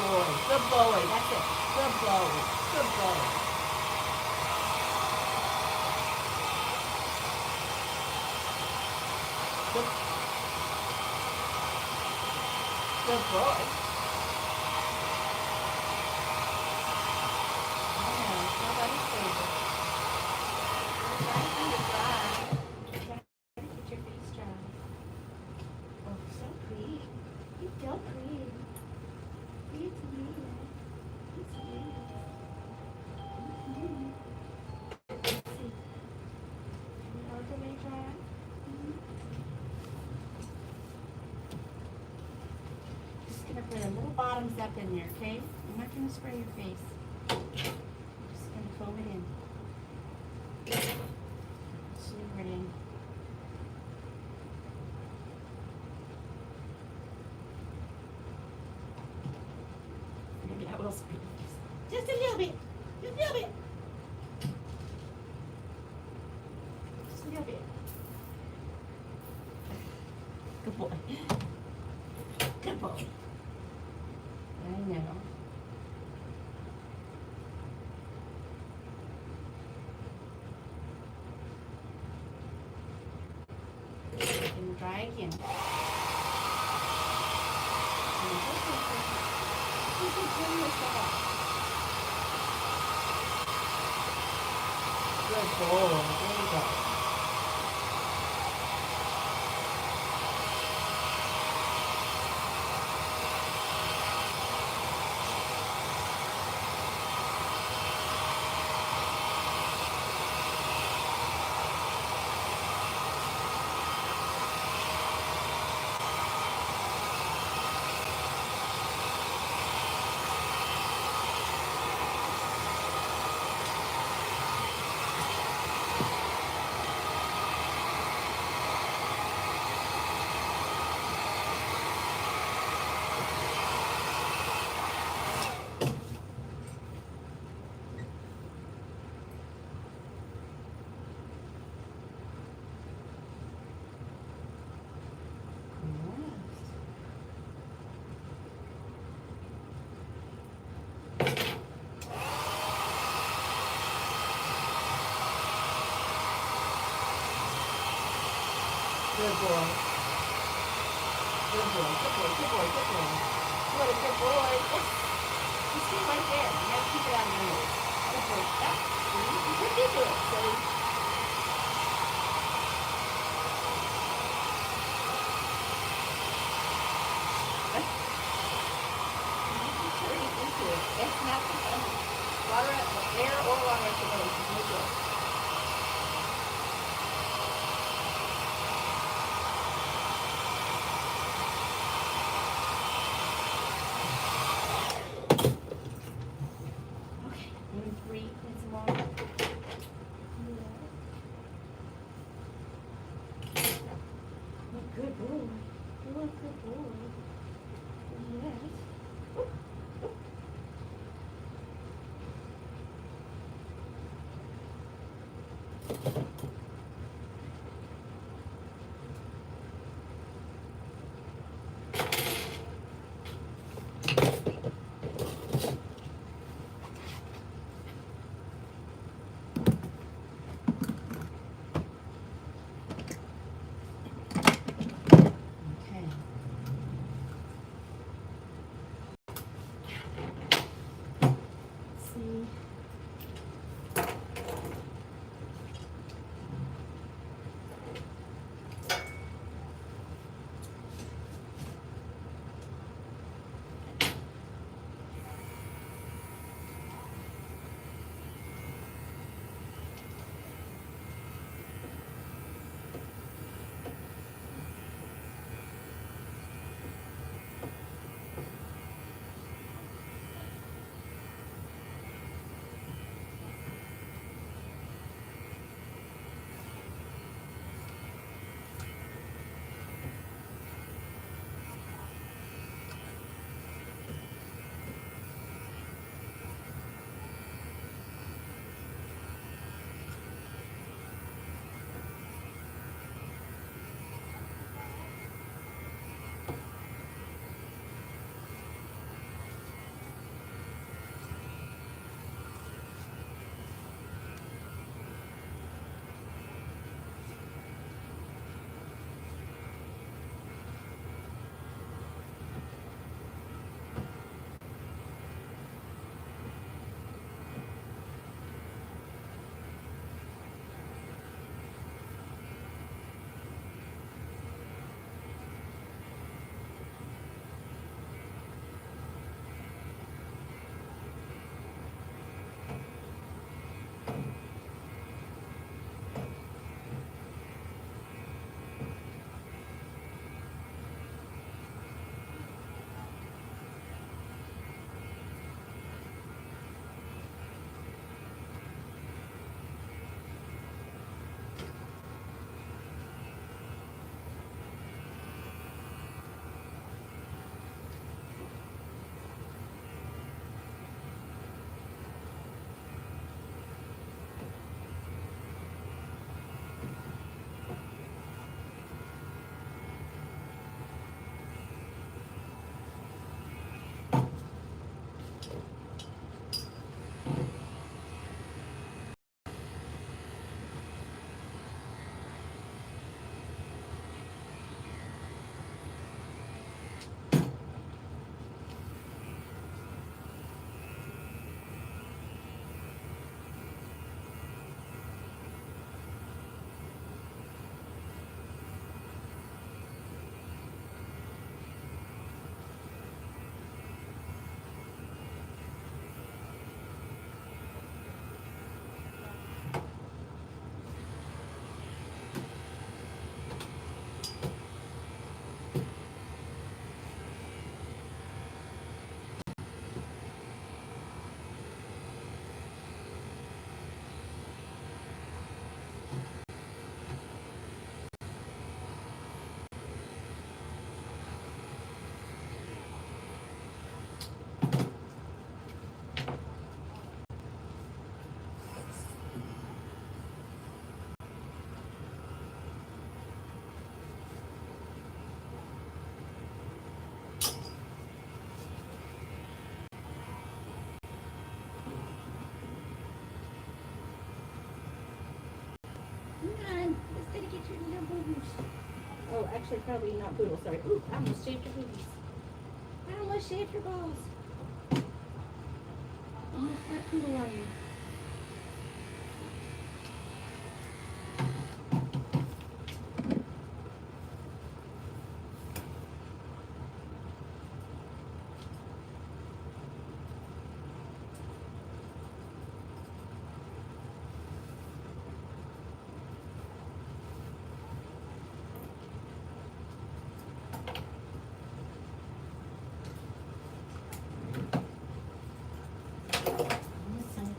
Speaker 1: boy. Good boy. That's it. Good boy. Good boy. Good, good boy. Yeah, it's nobody's favorite. You're trying to get dry. You're trying to get your face dry. Oh, so pretty. You're so pretty. It's amazing. It's amazing. Let's see. You know the way dry? Just gonna put a little bottoms up in there, okay? I'm not gonna spray your face. Just gonna comb it in. Smooth it in. Maybe I will spray your face. Just a little bit. Just a little bit. Just a little bit. Good boy. Good boy. I know. And dry again. Good boy. There you go. Good boy. Good boy. Good boy. Good boy. Good boy. What a good boy. You see right there. You gotta keep it out of your nose. Good boy. Yep. You're ridiculous, silly. You turn it into it. That's not the fun. Water at air or water at the nose is no good. Good boy. What a good boy. Yes. Oh, actually, probably not poodle. Sorry. Ooh, I almost shaved your boobies. I almost shaved your balls. Almost got poodle on you. On this side.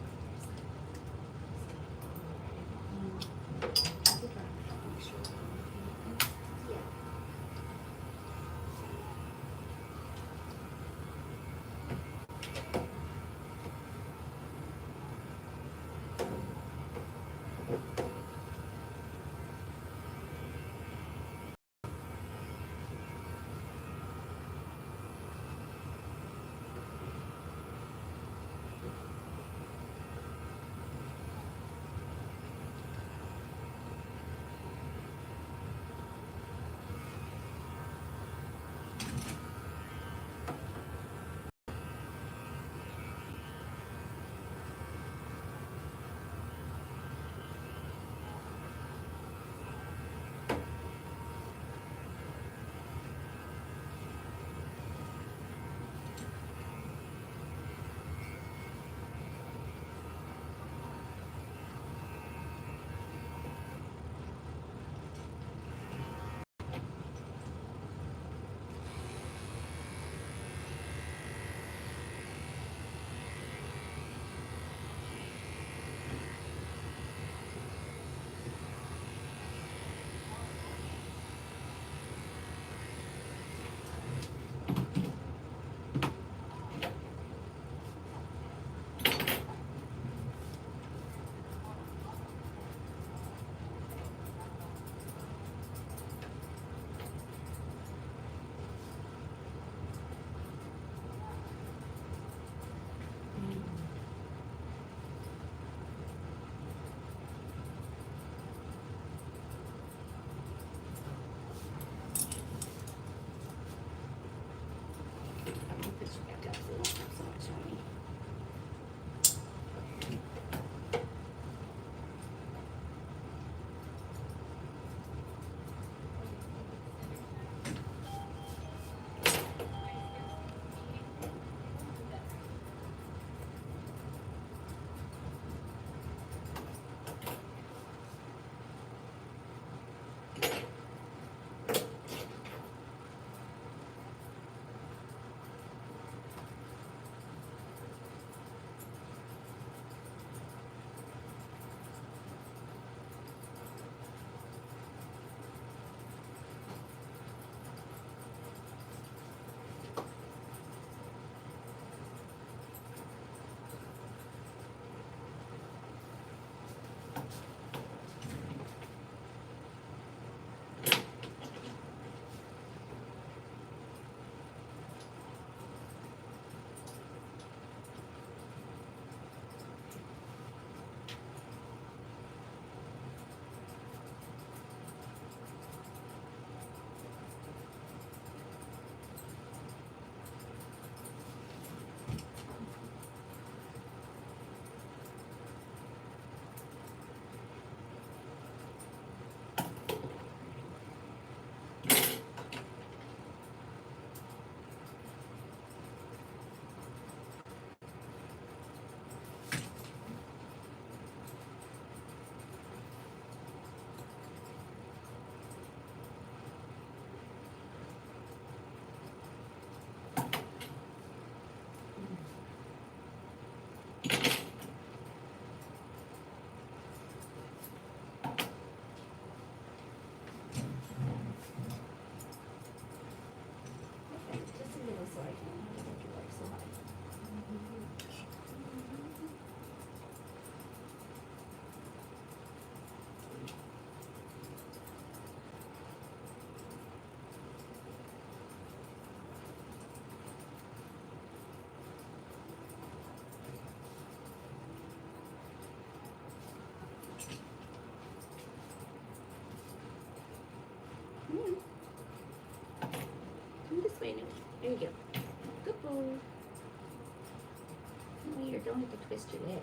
Speaker 1: twist your leg.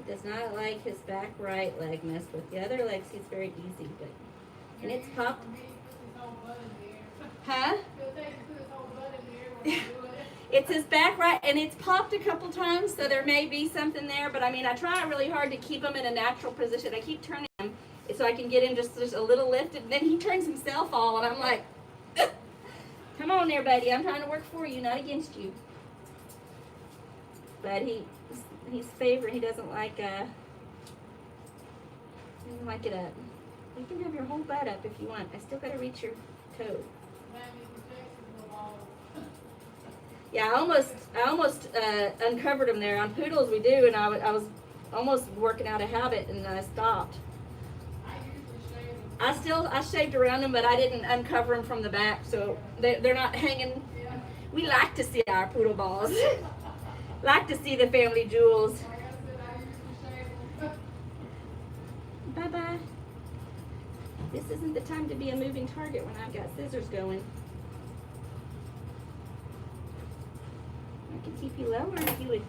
Speaker 1: He does not like his back right leg messed with. The other legs he's very easy, but and it's popped. Huh? It's his back right, and it's popped a couple times, so there may be something there. But I mean, I try really hard to keep him in a natural position. I keep turning him so I can get him just a little lifted. And then he turns himself all, and I'm like, come on there, buddy. I'm trying to work for you, not against you. But he's favorite. He doesn't like it up. You can have your whole butt up if you want. I still gotta reach your toe. Yeah, I almost uncovered him there. On Poodles we do, and I was almost working out a habit, and I stopped. I shaved around them, but I didn't uncover them from the back, so they're not hanging. We like to see our poodle balls. Like to see the family jewels. Bye-bye. This isn't the time to be a moving target when I've got scissors going. I can keep you lower if you would.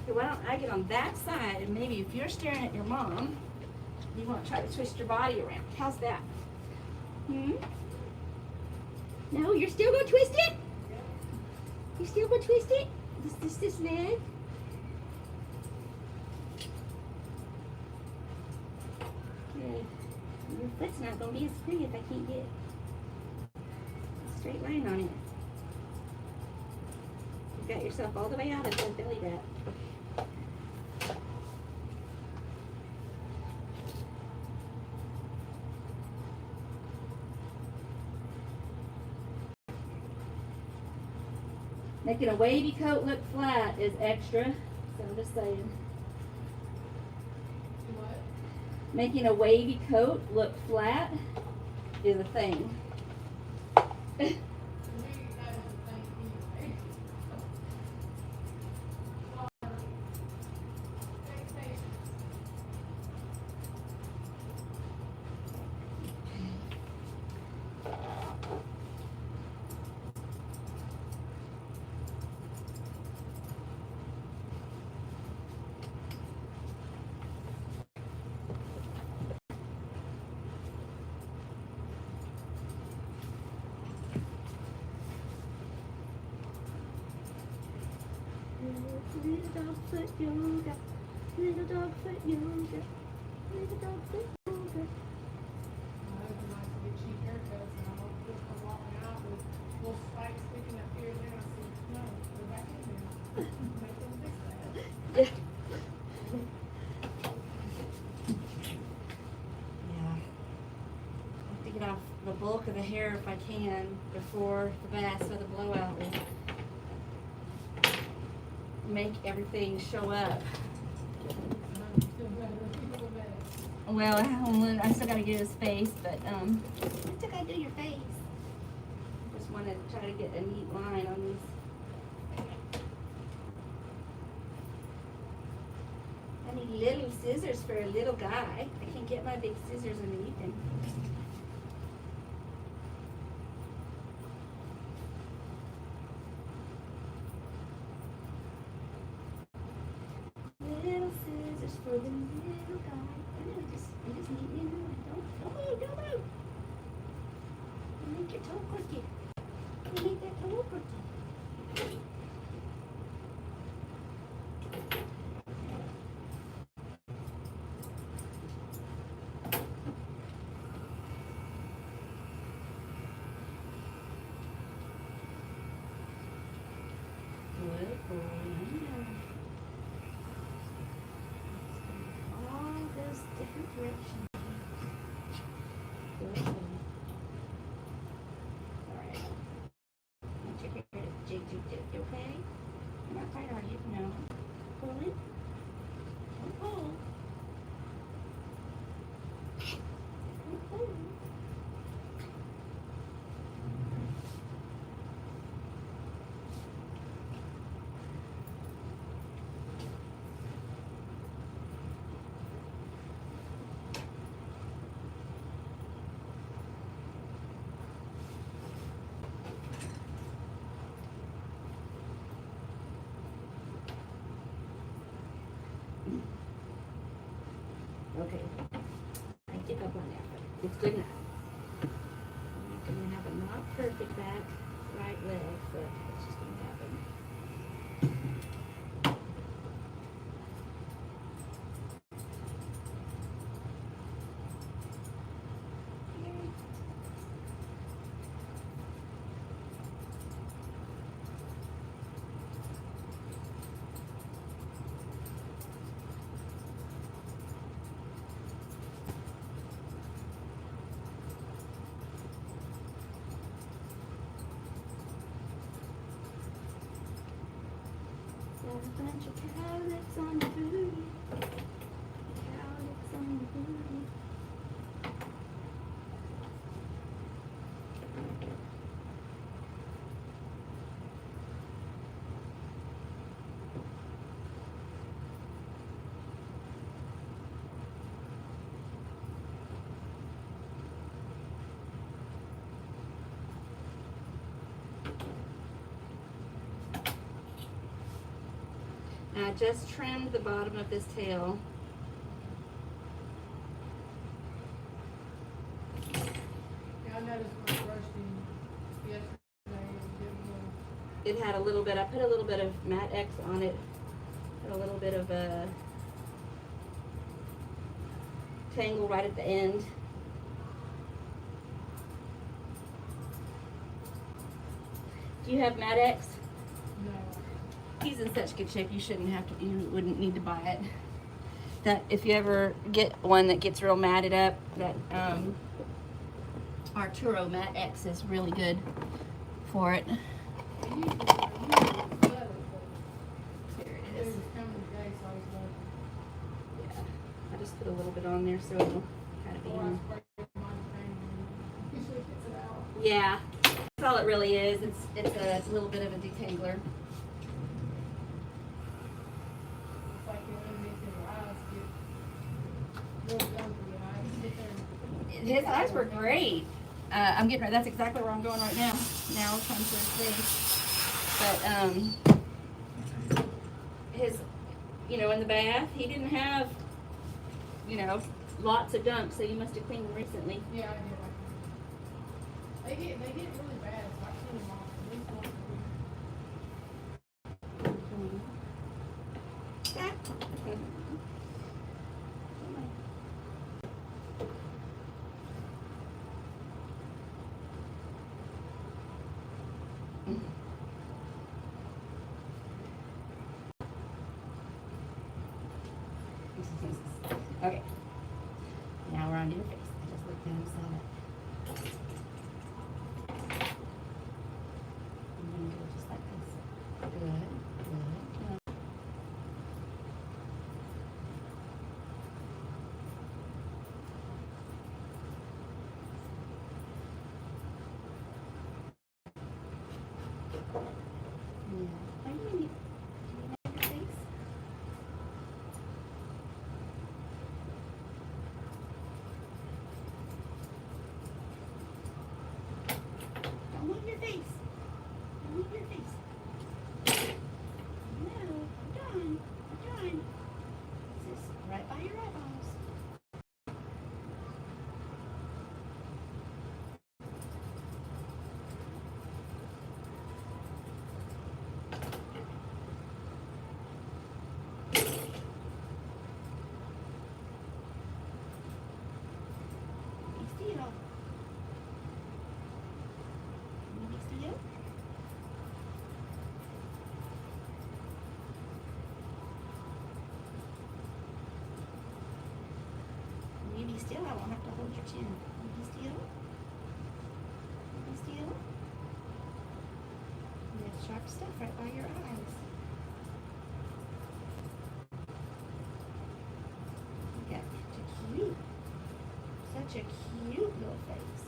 Speaker 1: So why don't I get on that side, and maybe if you're staring at your mom, you want to try to twist your body around. How's that? No, you're still going to twist it? You still going to twist it? This leg? Good. Your foot's not going to be as free if I can't get a straight line on it. You got yourself all the way out of the belly wrap. Making a wavy coat look flat is extra, so I'm just saying.
Speaker 2: What?
Speaker 1: Making a wavy coat look flat is a thing. Little dog foot yoga, little dog foot yoga, little dog foot yoga.
Speaker 2: My husband likes to get cheap haircuts, and I'm just come walking out with little spikes sticking up here and there. I said, no, go back in there. Make them fix that.
Speaker 1: Yeah. I have to get off the bulk of the hair if I can before the bass or the blowout will make everything show up. Well, I still gotta get his face, but I still gotta do your face. Just want to try to get a neat line on these. I need little scissors for a little guy. I can't get my big scissors underneath him. Little scissors for the little guy. I know, just need me. Don't move, don't move. You make your toe crooked. You make that toe crooked. Good boy. All those different directions. Good boy. All right. Want your hair to jig. Okay. I get up on that, but it's good enough. I'm not gonna have a not perfect back right leg, but it's just gonna happen. Got a bunch of cowlicks on the booty. Cowlicks on the booty. Now I just trimmed the bottom of this tail.
Speaker 2: Yeah, I noticed when I brushed him yesterday,
Speaker 1: It had a little bit, I put a little bit of Matte X on it. Put a little bit of a tangle right at the end. Do you have Matte X?
Speaker 2: no.
Speaker 1: He's in such good shape, you shouldn't have to, you wouldn't need to buy it. That if you ever get one that gets real matted up, that Arturo Matte X is really good for it.
Speaker 2: I usually let it, but
Speaker 1: Here it
Speaker 2: it
Speaker 1: is.
Speaker 2: was coming today, so I was letting
Speaker 1: Yeah, I just put a little bit on there so it'll kind of be
Speaker 2: Or I
Speaker 1: on.
Speaker 2: spray my thing and usually gets it out.
Speaker 1: Yeah, that's all it really is. It's a little bit of a detangler.
Speaker 2: It's like it makes your eyes get real dumpy, and I sit there and
Speaker 1: His eyes were great. I'm getting that's exactly where I'm going right now. Now it's time for his face. But his, you know, in the bath, he didn't have, you know, lots of dumps, so you must have cleaned them recently.
Speaker 2: yeah, I did. They get really bad, so I clean them off at least once a week.
Speaker 1: Okay. Now we're on to your face. I just looked down and saw that. I'm gonna do it just like this. Good, good. Yeah. Are you gonna do your face? Don't move your face. Don't move your face. No, I'm done. I'm done. This is right by your eyeballs. Be still. Be still. You be still, I won't have to hold your chin. You be still. You be still. You have sharp stuff right by your eyes. You got such a cute little face.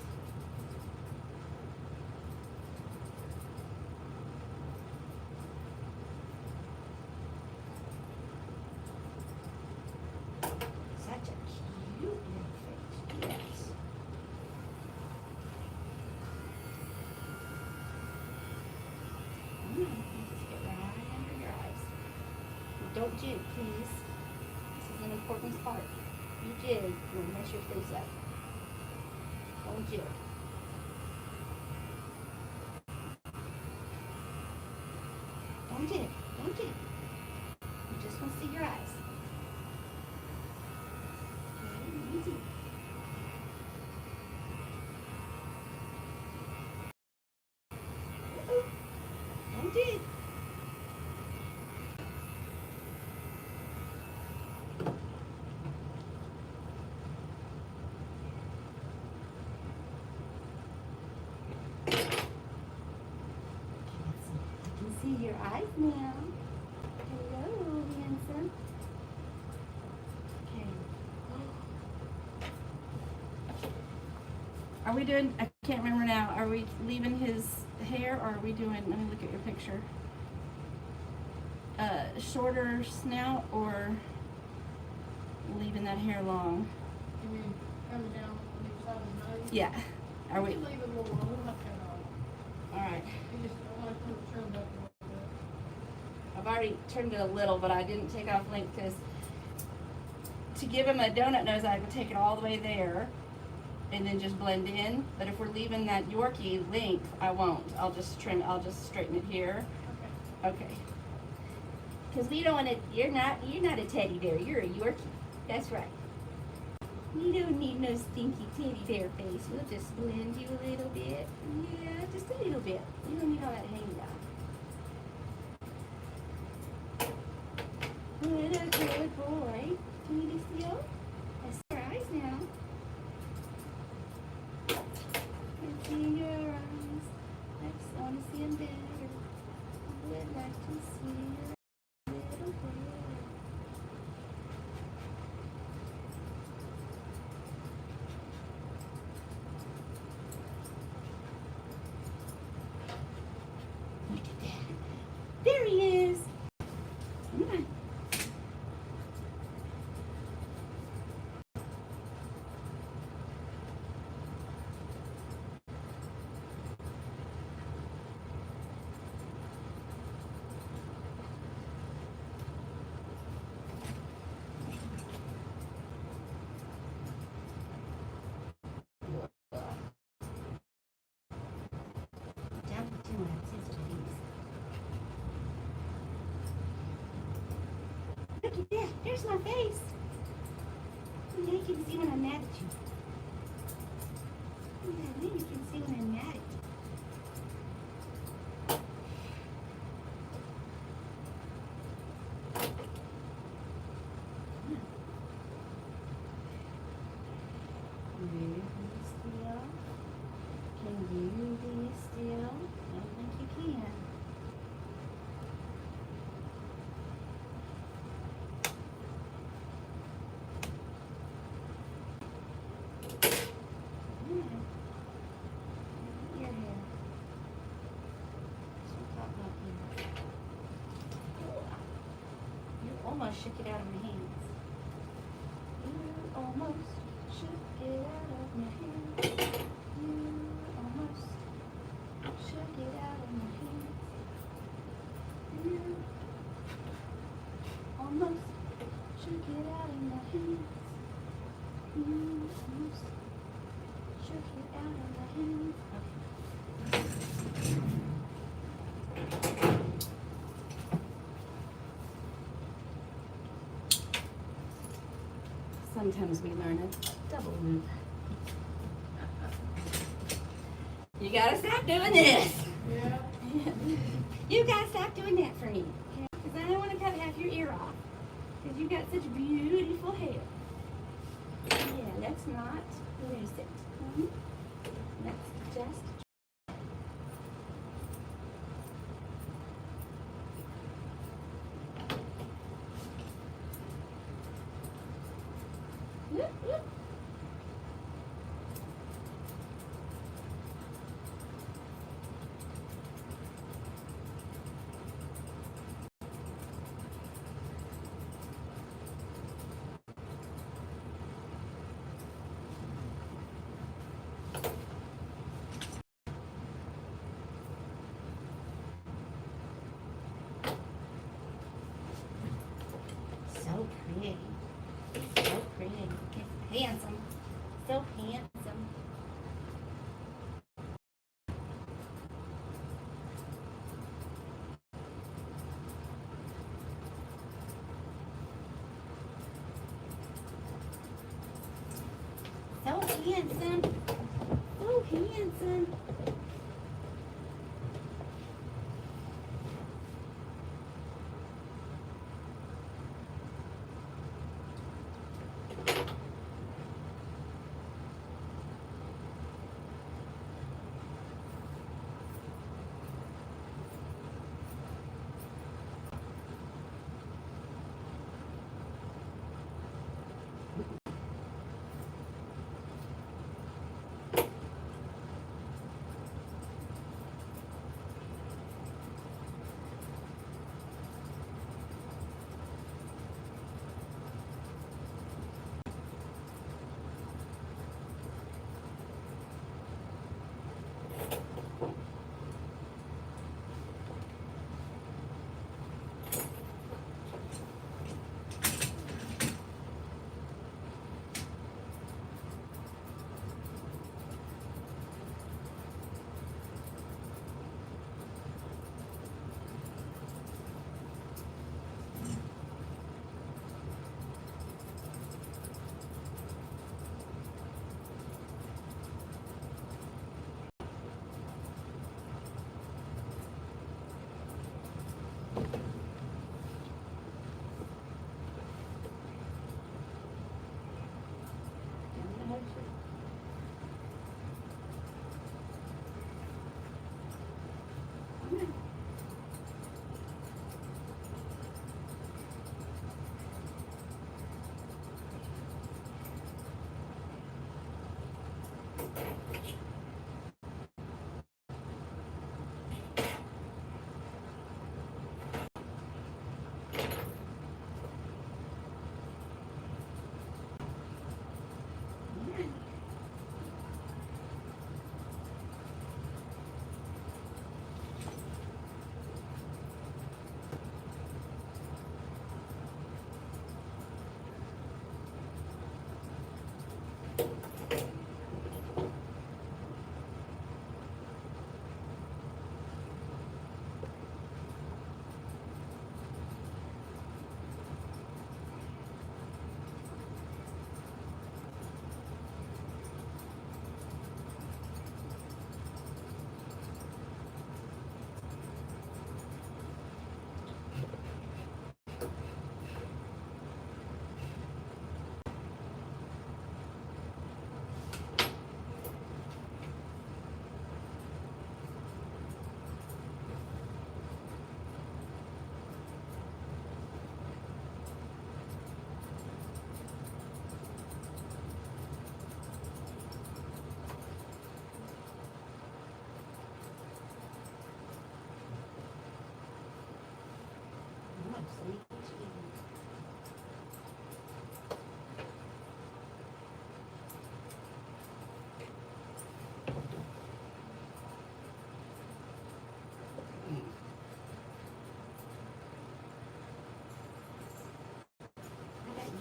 Speaker 1: Such a cute little face. Yes. Just get right under your eyes. Don't jig, please. This is an important part. You did. You want to mess your face up. Don't you? Don't you? Don't you? You just want to see your eyes. Okay, easy. Don't you? See your eyes now. Hello, handsome. Okay. Are we doing, I can't remember now, are we leaving his hair or are we doing, let me look at your picture. Shorter snout or leaving that hair long?
Speaker 2: You mean coming down on each side of the nose?
Speaker 1: Yeah. Are we?
Speaker 2: You can leave it a little long, we don't have to cut it all.
Speaker 1: Alright.
Speaker 2: You just, I like to trim it up a little bit.
Speaker 1: I've already trimmed it a little, but I didn't take off length because to give him a donut nose, I would take it all the way there and then just blend in. But if we're leaving that Yorkie length, I won't. I'll just trim, I'll just straighten it here.
Speaker 2: Okay.
Speaker 1: Okay. Because we don't want to, you're not a teddy bear, you're a Yorkie. That's right. You don't need no stinky teddy bear face. We'll just blend you a little bit. Yeah, just a little bit. You don't need all that hang down. What a good boy. Can you just see? I see your eyes now. I see your eyes. I want to see them better. I would like to see your little bear. Look at that. There he is. Come on. Down to 2 minutes, please. Look at that. There's my face. Now you can see when I'm mad at you. Yeah, now you can see when I'm mad at you. Can you be still? Can you be still? I don't think you can. Your hair. So pop up here. You almost shook it out of my hands. You almost shook it out of my hands. You almost shook it out of my hands. You almost shook it out of my hands. You almost shook it out of my hands. Sometimes we learn a double move. You gotta stop doing this.
Speaker 2: Yeah.
Speaker 1: You gotta stop doing that for me. Because I don't want to cut half your ear off. Because you got such beautiful hair. Yeah, let's not lose it. Let's just Look, look. handsome. Oh, handsome.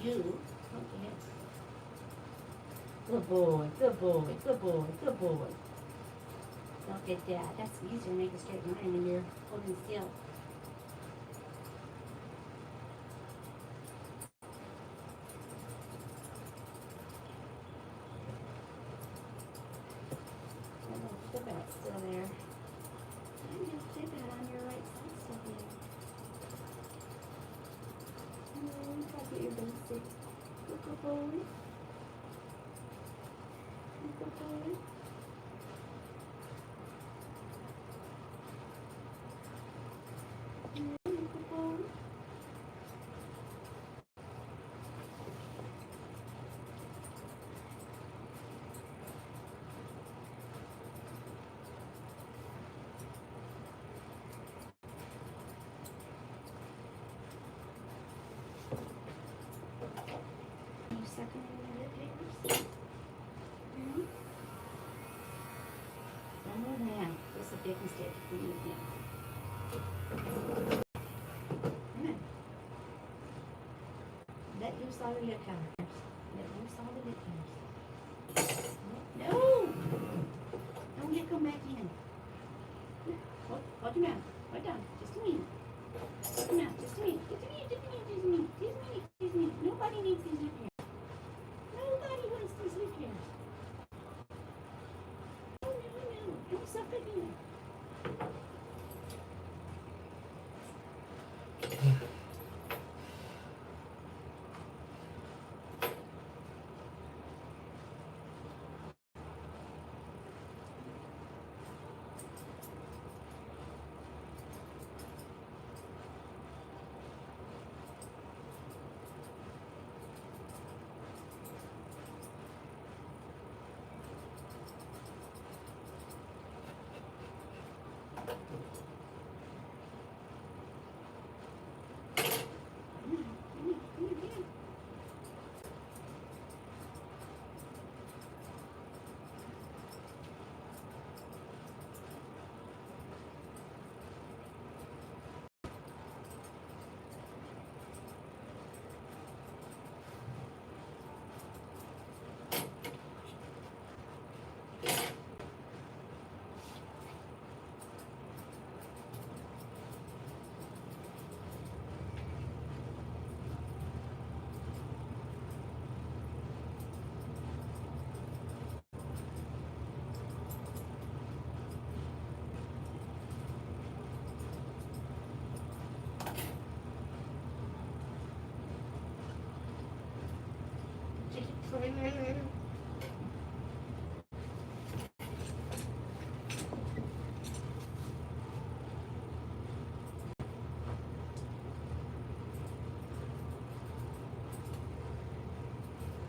Speaker 1: You. Okay. Good boy, good boy, good boy, good boy. Look at that. That's easier to make a straight line when you're holding still. The bat's still there. I just did that on your right side still there. No, try to get your basic. Good boy. Good boy. Good boy. You sucking on the lip papers? Mm-hmm. One more hand. This is a big mistake. We need it now. Come on. Let loose all the lip counters. Let loose all the lip counters. No! Don't get come back in. Hold your mouth. Hold down. Just a minute. Hold your mouth. Just a minute. Just a minute. Just a minute. Just a minute. Just a minute. Just a minute. Nobody needs these lip hairs. Nobody wants these lip hairs.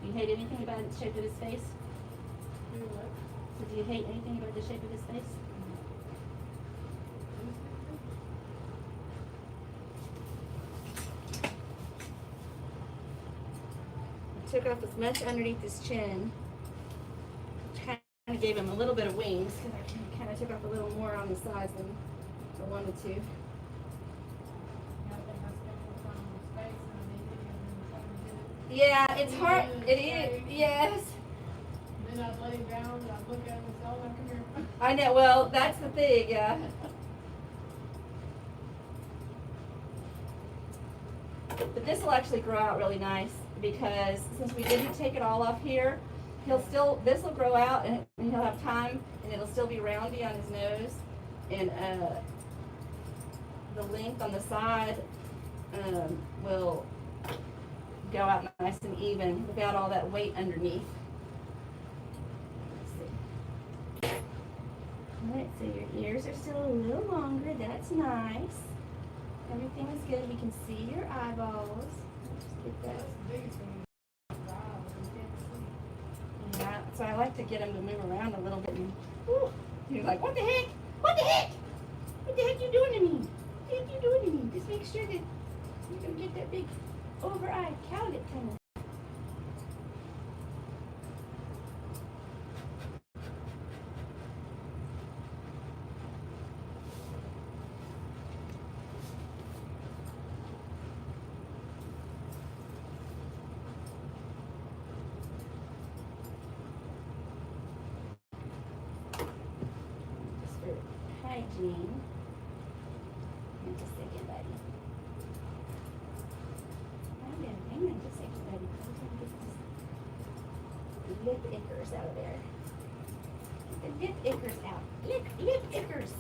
Speaker 1: You hate anything about the shape of his face? So do you hate anything about the shape of his face? I took off as much underneath his chin. Kind of gave him a little bit of wings because I kind of took off a little more on the sides than I wanted to. Yeah, it's hard. It is. Yes.
Speaker 2: Then I'd lay him down and I'd look at him and say, "Oh, come here."
Speaker 1: I know. Well, that's the thing. Yeah. But this will actually grow out really nice because since we didn't take it all off here, this will grow out and he'll have time and it'll still be roundy on his nose. And the length on the side will go out nice and even without all that weight underneath. Let's see. Alright, so your ears are still a little longer. That's nice. Everything is good. We can see your eyeballs. Just get that. Yeah, so I like to get him to move around a little bit. And, ooh, you're like, what the heck? What the heck? What the heck you doing to me? What the heck you doing to me? Just make sure that you're going to get that big over-eye cowlet kind of. Hygiene. And just a second, buddy. Hang on just a second, buddy. I'm trying to get this lip ickers out of there. Get the lip ickers out. Lip ickers.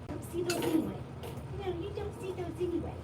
Speaker 1: You don't see those anyway. No, you don't see those anyway.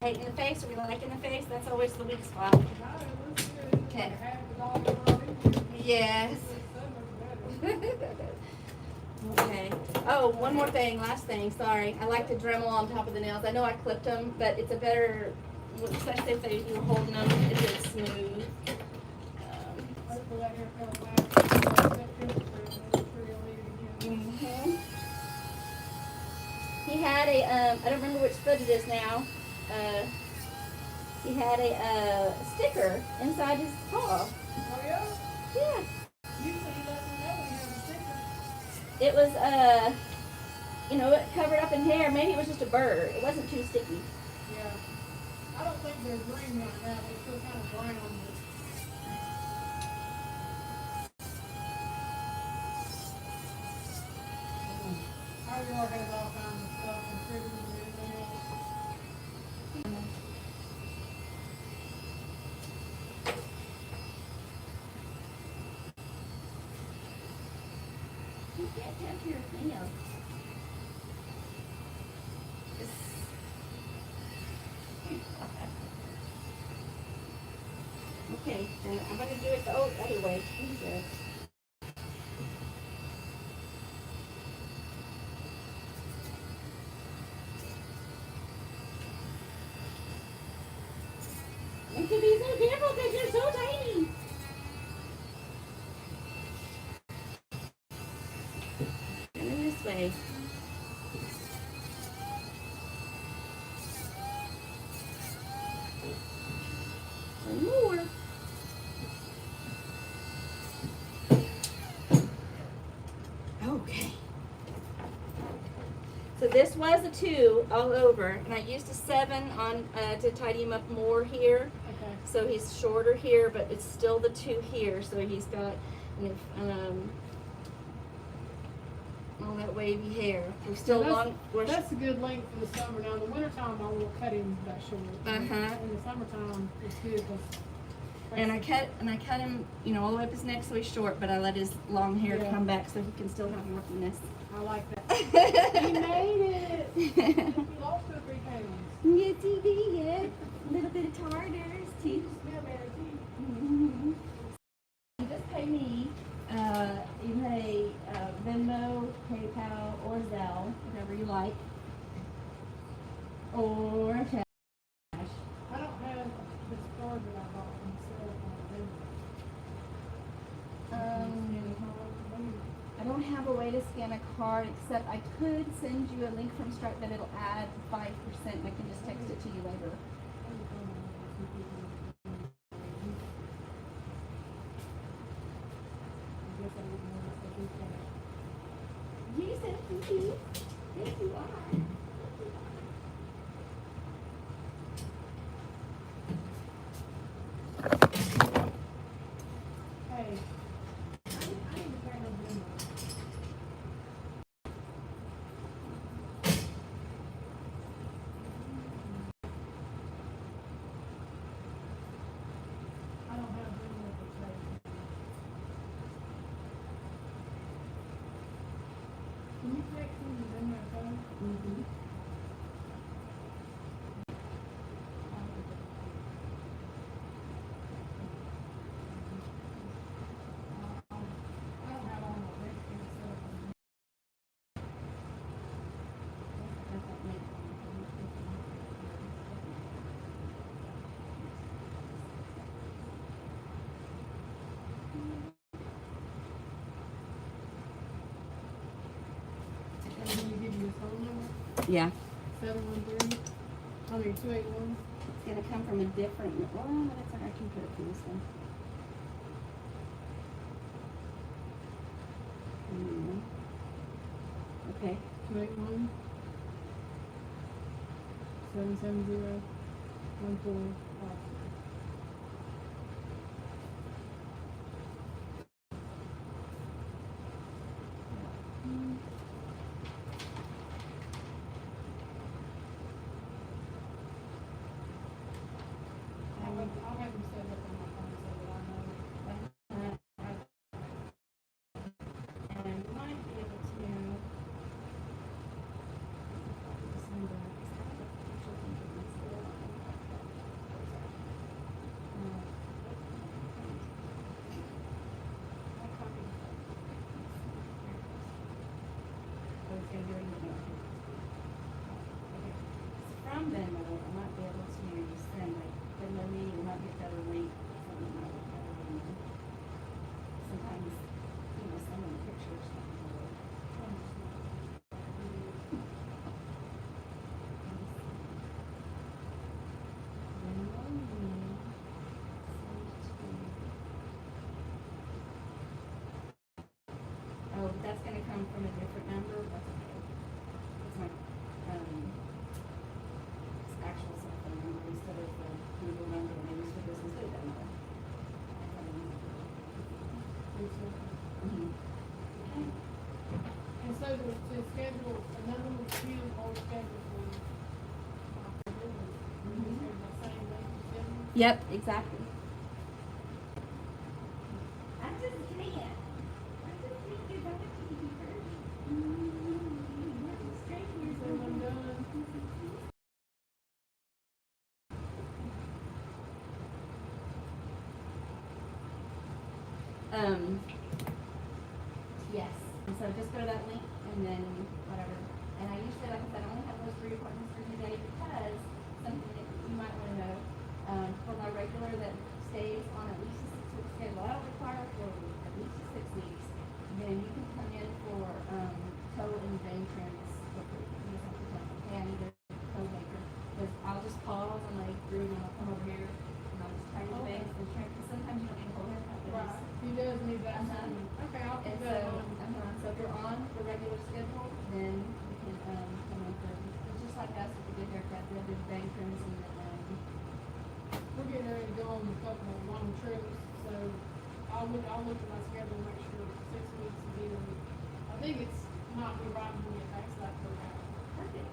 Speaker 1: Hate in the face or we like in the face? That's always the weak spot.
Speaker 2: No, it looks good. It's
Speaker 1: Okay.
Speaker 2: like half the dog around in here.
Speaker 1: Yes.
Speaker 2: It's so much better.
Speaker 1: Okay. Oh, one more thing, last thing, sorry. I like the Dremel on top of the nails. I know I clipped them, but it's a better, especially if you were holding them, if it's smooth.
Speaker 2: Hopefully that hair fell back. That fingerprint, that's pretty illegal again.
Speaker 1: He had a, I don't remember which foot it is now. He had a sticker inside his paw.
Speaker 2: Oh yeah?
Speaker 1: Yeah.
Speaker 2: Usually he lets me know when he has a sticker.
Speaker 1: It was, you know, it covered up in hair. Maybe it was just a bird. It wasn't too sticky.
Speaker 2: Yeah. I don't think they're green right now. They feel kind of brown. But... Our yard has all kinds of stuff and critters and everything else.
Speaker 1: You can't tap your nails. Okay, then I'm gonna do it the old other way. Easier. You have to be so careful because you're so tiny. And then this way. One more. Okay. So this was a 2 all over, and I used a 7 on to tidy him up more here.
Speaker 2: Okay.
Speaker 1: So he's shorter here, but it's still the 2 here. So he's got all that wavy hair. We're still long.
Speaker 2: That's a good length for the summer. Now in the wintertime, I won't cut him that short. In the summertime, it's good.
Speaker 1: And I cut him, you know, all the way up his neck so he's short, but I let his long hair
Speaker 2: Yeah.
Speaker 1: come back so he can still have rookiness.
Speaker 2: I like that. He made it. He lost 2 or 3 pounds.
Speaker 1: Yes, he did. A little bit of tartars, teeth.
Speaker 2: Smell better too.
Speaker 1: Mm-hmm. You just pay me. You pay Venmo, PayPal, or Zelle, whatever you like, or cash.
Speaker 2: I don't have this card that I bought from
Speaker 1: I don't have a way to scan a card, except I could send you a link from Stripe that it'll add 5%, and I can just text it to you later. You said thank you. Yes, you are.
Speaker 2: Hey, I need to pay no Venmo. I don't have Venmo for trade. Can you text me the Venmo code?
Speaker 1: Mm-hmm.
Speaker 2: I don't have all my Mexican stuff. And then you give me your phone number,
Speaker 1: Yeah.
Speaker 2: 713, 281.
Speaker 1: It's gonna come from a different. Well, that's all right. I can put it through this one. Okay.
Speaker 2: 281 770 1456. I'll have them set up on my phone so that I know.
Speaker 1: And I might be able to send that. from Venmo, I might be able to send like Venmo me, or might get that a link from my Venmo. Sometimes, some of the pictures. Oh, that's gonna come from a different number, that's okay. It's my, actual cell phone number instead of the Google number that I use for business, but it doesn't matter. Mhm. Okay.
Speaker 2: And so to schedule another one for you or schedule for the same day you send me?
Speaker 1: Yep, exactly. I'm just saying. I'm just thinking about the TV version.
Speaker 2: So I'm done.
Speaker 1: Yes. And so just go to that link and then whatever. And I usually, like I said, I only have those 3 appointments for today because something that you might want to know, for my regular that stays on at least a 6-week schedule, I don't require for at least 6 weeks. Then you can come in for toe and vein trims for free. You just have to tell me, hey, I need a toe maker. Because I'll just pause on my groove and I'll come over here and I'll just try your veins and trim. Because sometimes you don't need a whole haircut. but
Speaker 2: Right, he does need that. Okay, I'll
Speaker 1: And
Speaker 2: put
Speaker 1: so,
Speaker 2: that on.
Speaker 1: so if you're on the regular schedule, then you can come in for, it's just like us with the good haircut, they'll do bang trims and then,
Speaker 2: We're getting ready to go on a couple of long trips, so I'll look at my schedule and make sure 6 weeks is either, I think it's not be right when we get back to that per hour.
Speaker 1: perfect.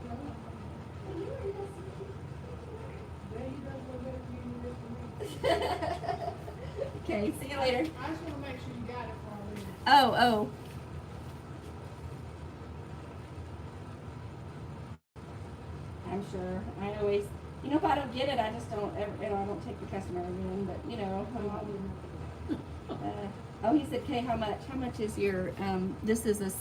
Speaker 1: Well, you were listening.
Speaker 2: Yeah, he does a little better than you did for me.
Speaker 1: Okay, see you later.
Speaker 2: I just wanna make sure you got it for me.
Speaker 1: Oh. I'm sure. I always, if I don't get it, I just don't ever, I don't take the customer again, but, oh, he said, Kay, how much? How much is your, this is a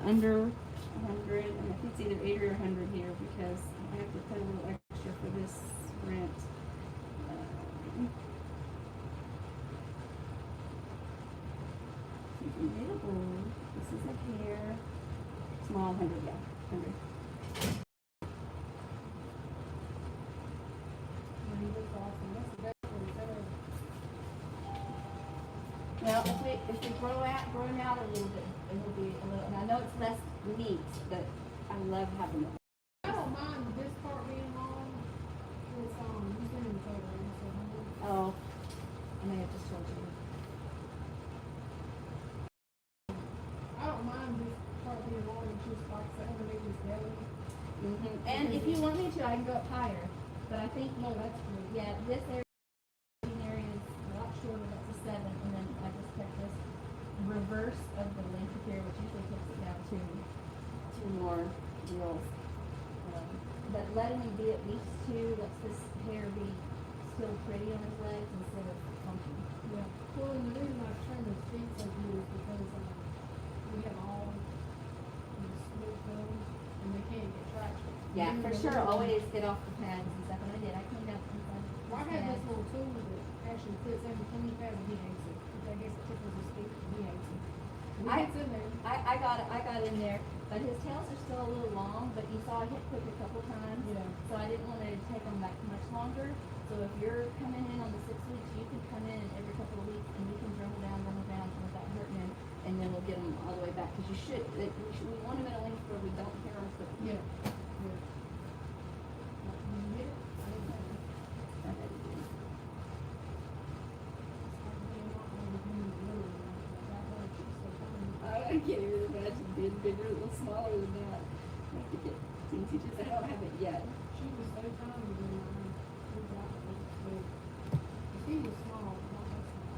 Speaker 1: under 100, and I think it's either 80 or 100 here, because I have to put a little extra for this rent. Available. This is a hair. Small 100, yeah, 100.
Speaker 2: He looks awesome. That's the best one.
Speaker 1: Well, if we grow him out a little bit, it will be a little. And I know it's less meat, but I love having it.
Speaker 2: I don't mind this part being long. It's you send him the photo.
Speaker 1: Oh, I may have just told you.
Speaker 2: I don't mind this part being long. It's just like underneath his belly.
Speaker 1: And if you want me to, I can go up higher. But I think
Speaker 2: No, that's good.
Speaker 1: yeah, this area is a lot shorter. That's a 7, and then I just kept this reverse of the length of hair, which usually takes it down to 2 more reels. But letting him be at least 2 lets this hair be still pretty on his legs instead of funky.
Speaker 2: Yeah. Well, and the reason I trim his feet so good is because we have all these smooth toes and they can't get traction.
Speaker 1: Yeah,
Speaker 2: Even
Speaker 1: for
Speaker 2: the
Speaker 1: sure.
Speaker 2: little-
Speaker 1: Always get off the pads and stuff. And I did. I cleaned up inside.
Speaker 2: Well, I had this little tool that actually fits in between the pads and he hates it. I guess it tickles his feet and he hates it. He gets in there.
Speaker 1: I got in there, but his tails are still a little long. But you saw I hit quick a couple times.
Speaker 2: Yeah.
Speaker 1: So I didn't want to take them back much longer. So if you're coming in on the 6 weeks, you can come in every couple of weeks and you can drum them down without hurting him, and then we'll get them all the way back. Because we want them at a length where we don't hear them.
Speaker 2: Yeah. Yeah. Did you get it? I didn't have it.
Speaker 1: I can't even imagine being bigger, a little smaller than that. I have to get teensy just. I don't have it yet.
Speaker 2: She was so tiny when we got her. She was small, but not that small.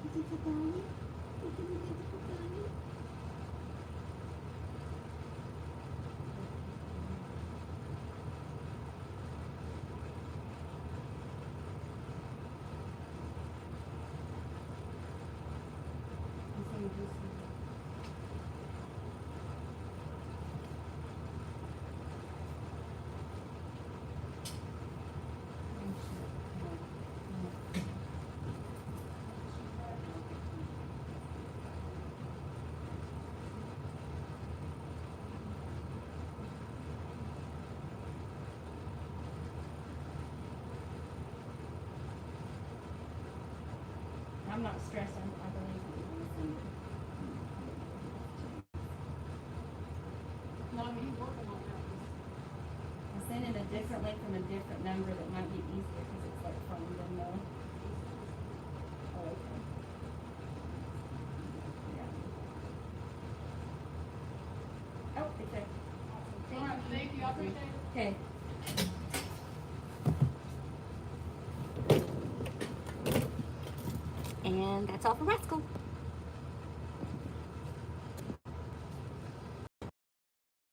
Speaker 1: Is it a tiny? Is it a tiny?
Speaker 2: And so just,
Speaker 1: I'm not stressing. I believe you.
Speaker 2: No, I mean, he's working on that.
Speaker 1: I'll send it a different link from a different number that might be easier because it's like from Venmo. Oh, okay. Yeah. Oh, it's there.
Speaker 2: All right, thank you, I appreciate it.
Speaker 1: Okay. And that's all for Rascal.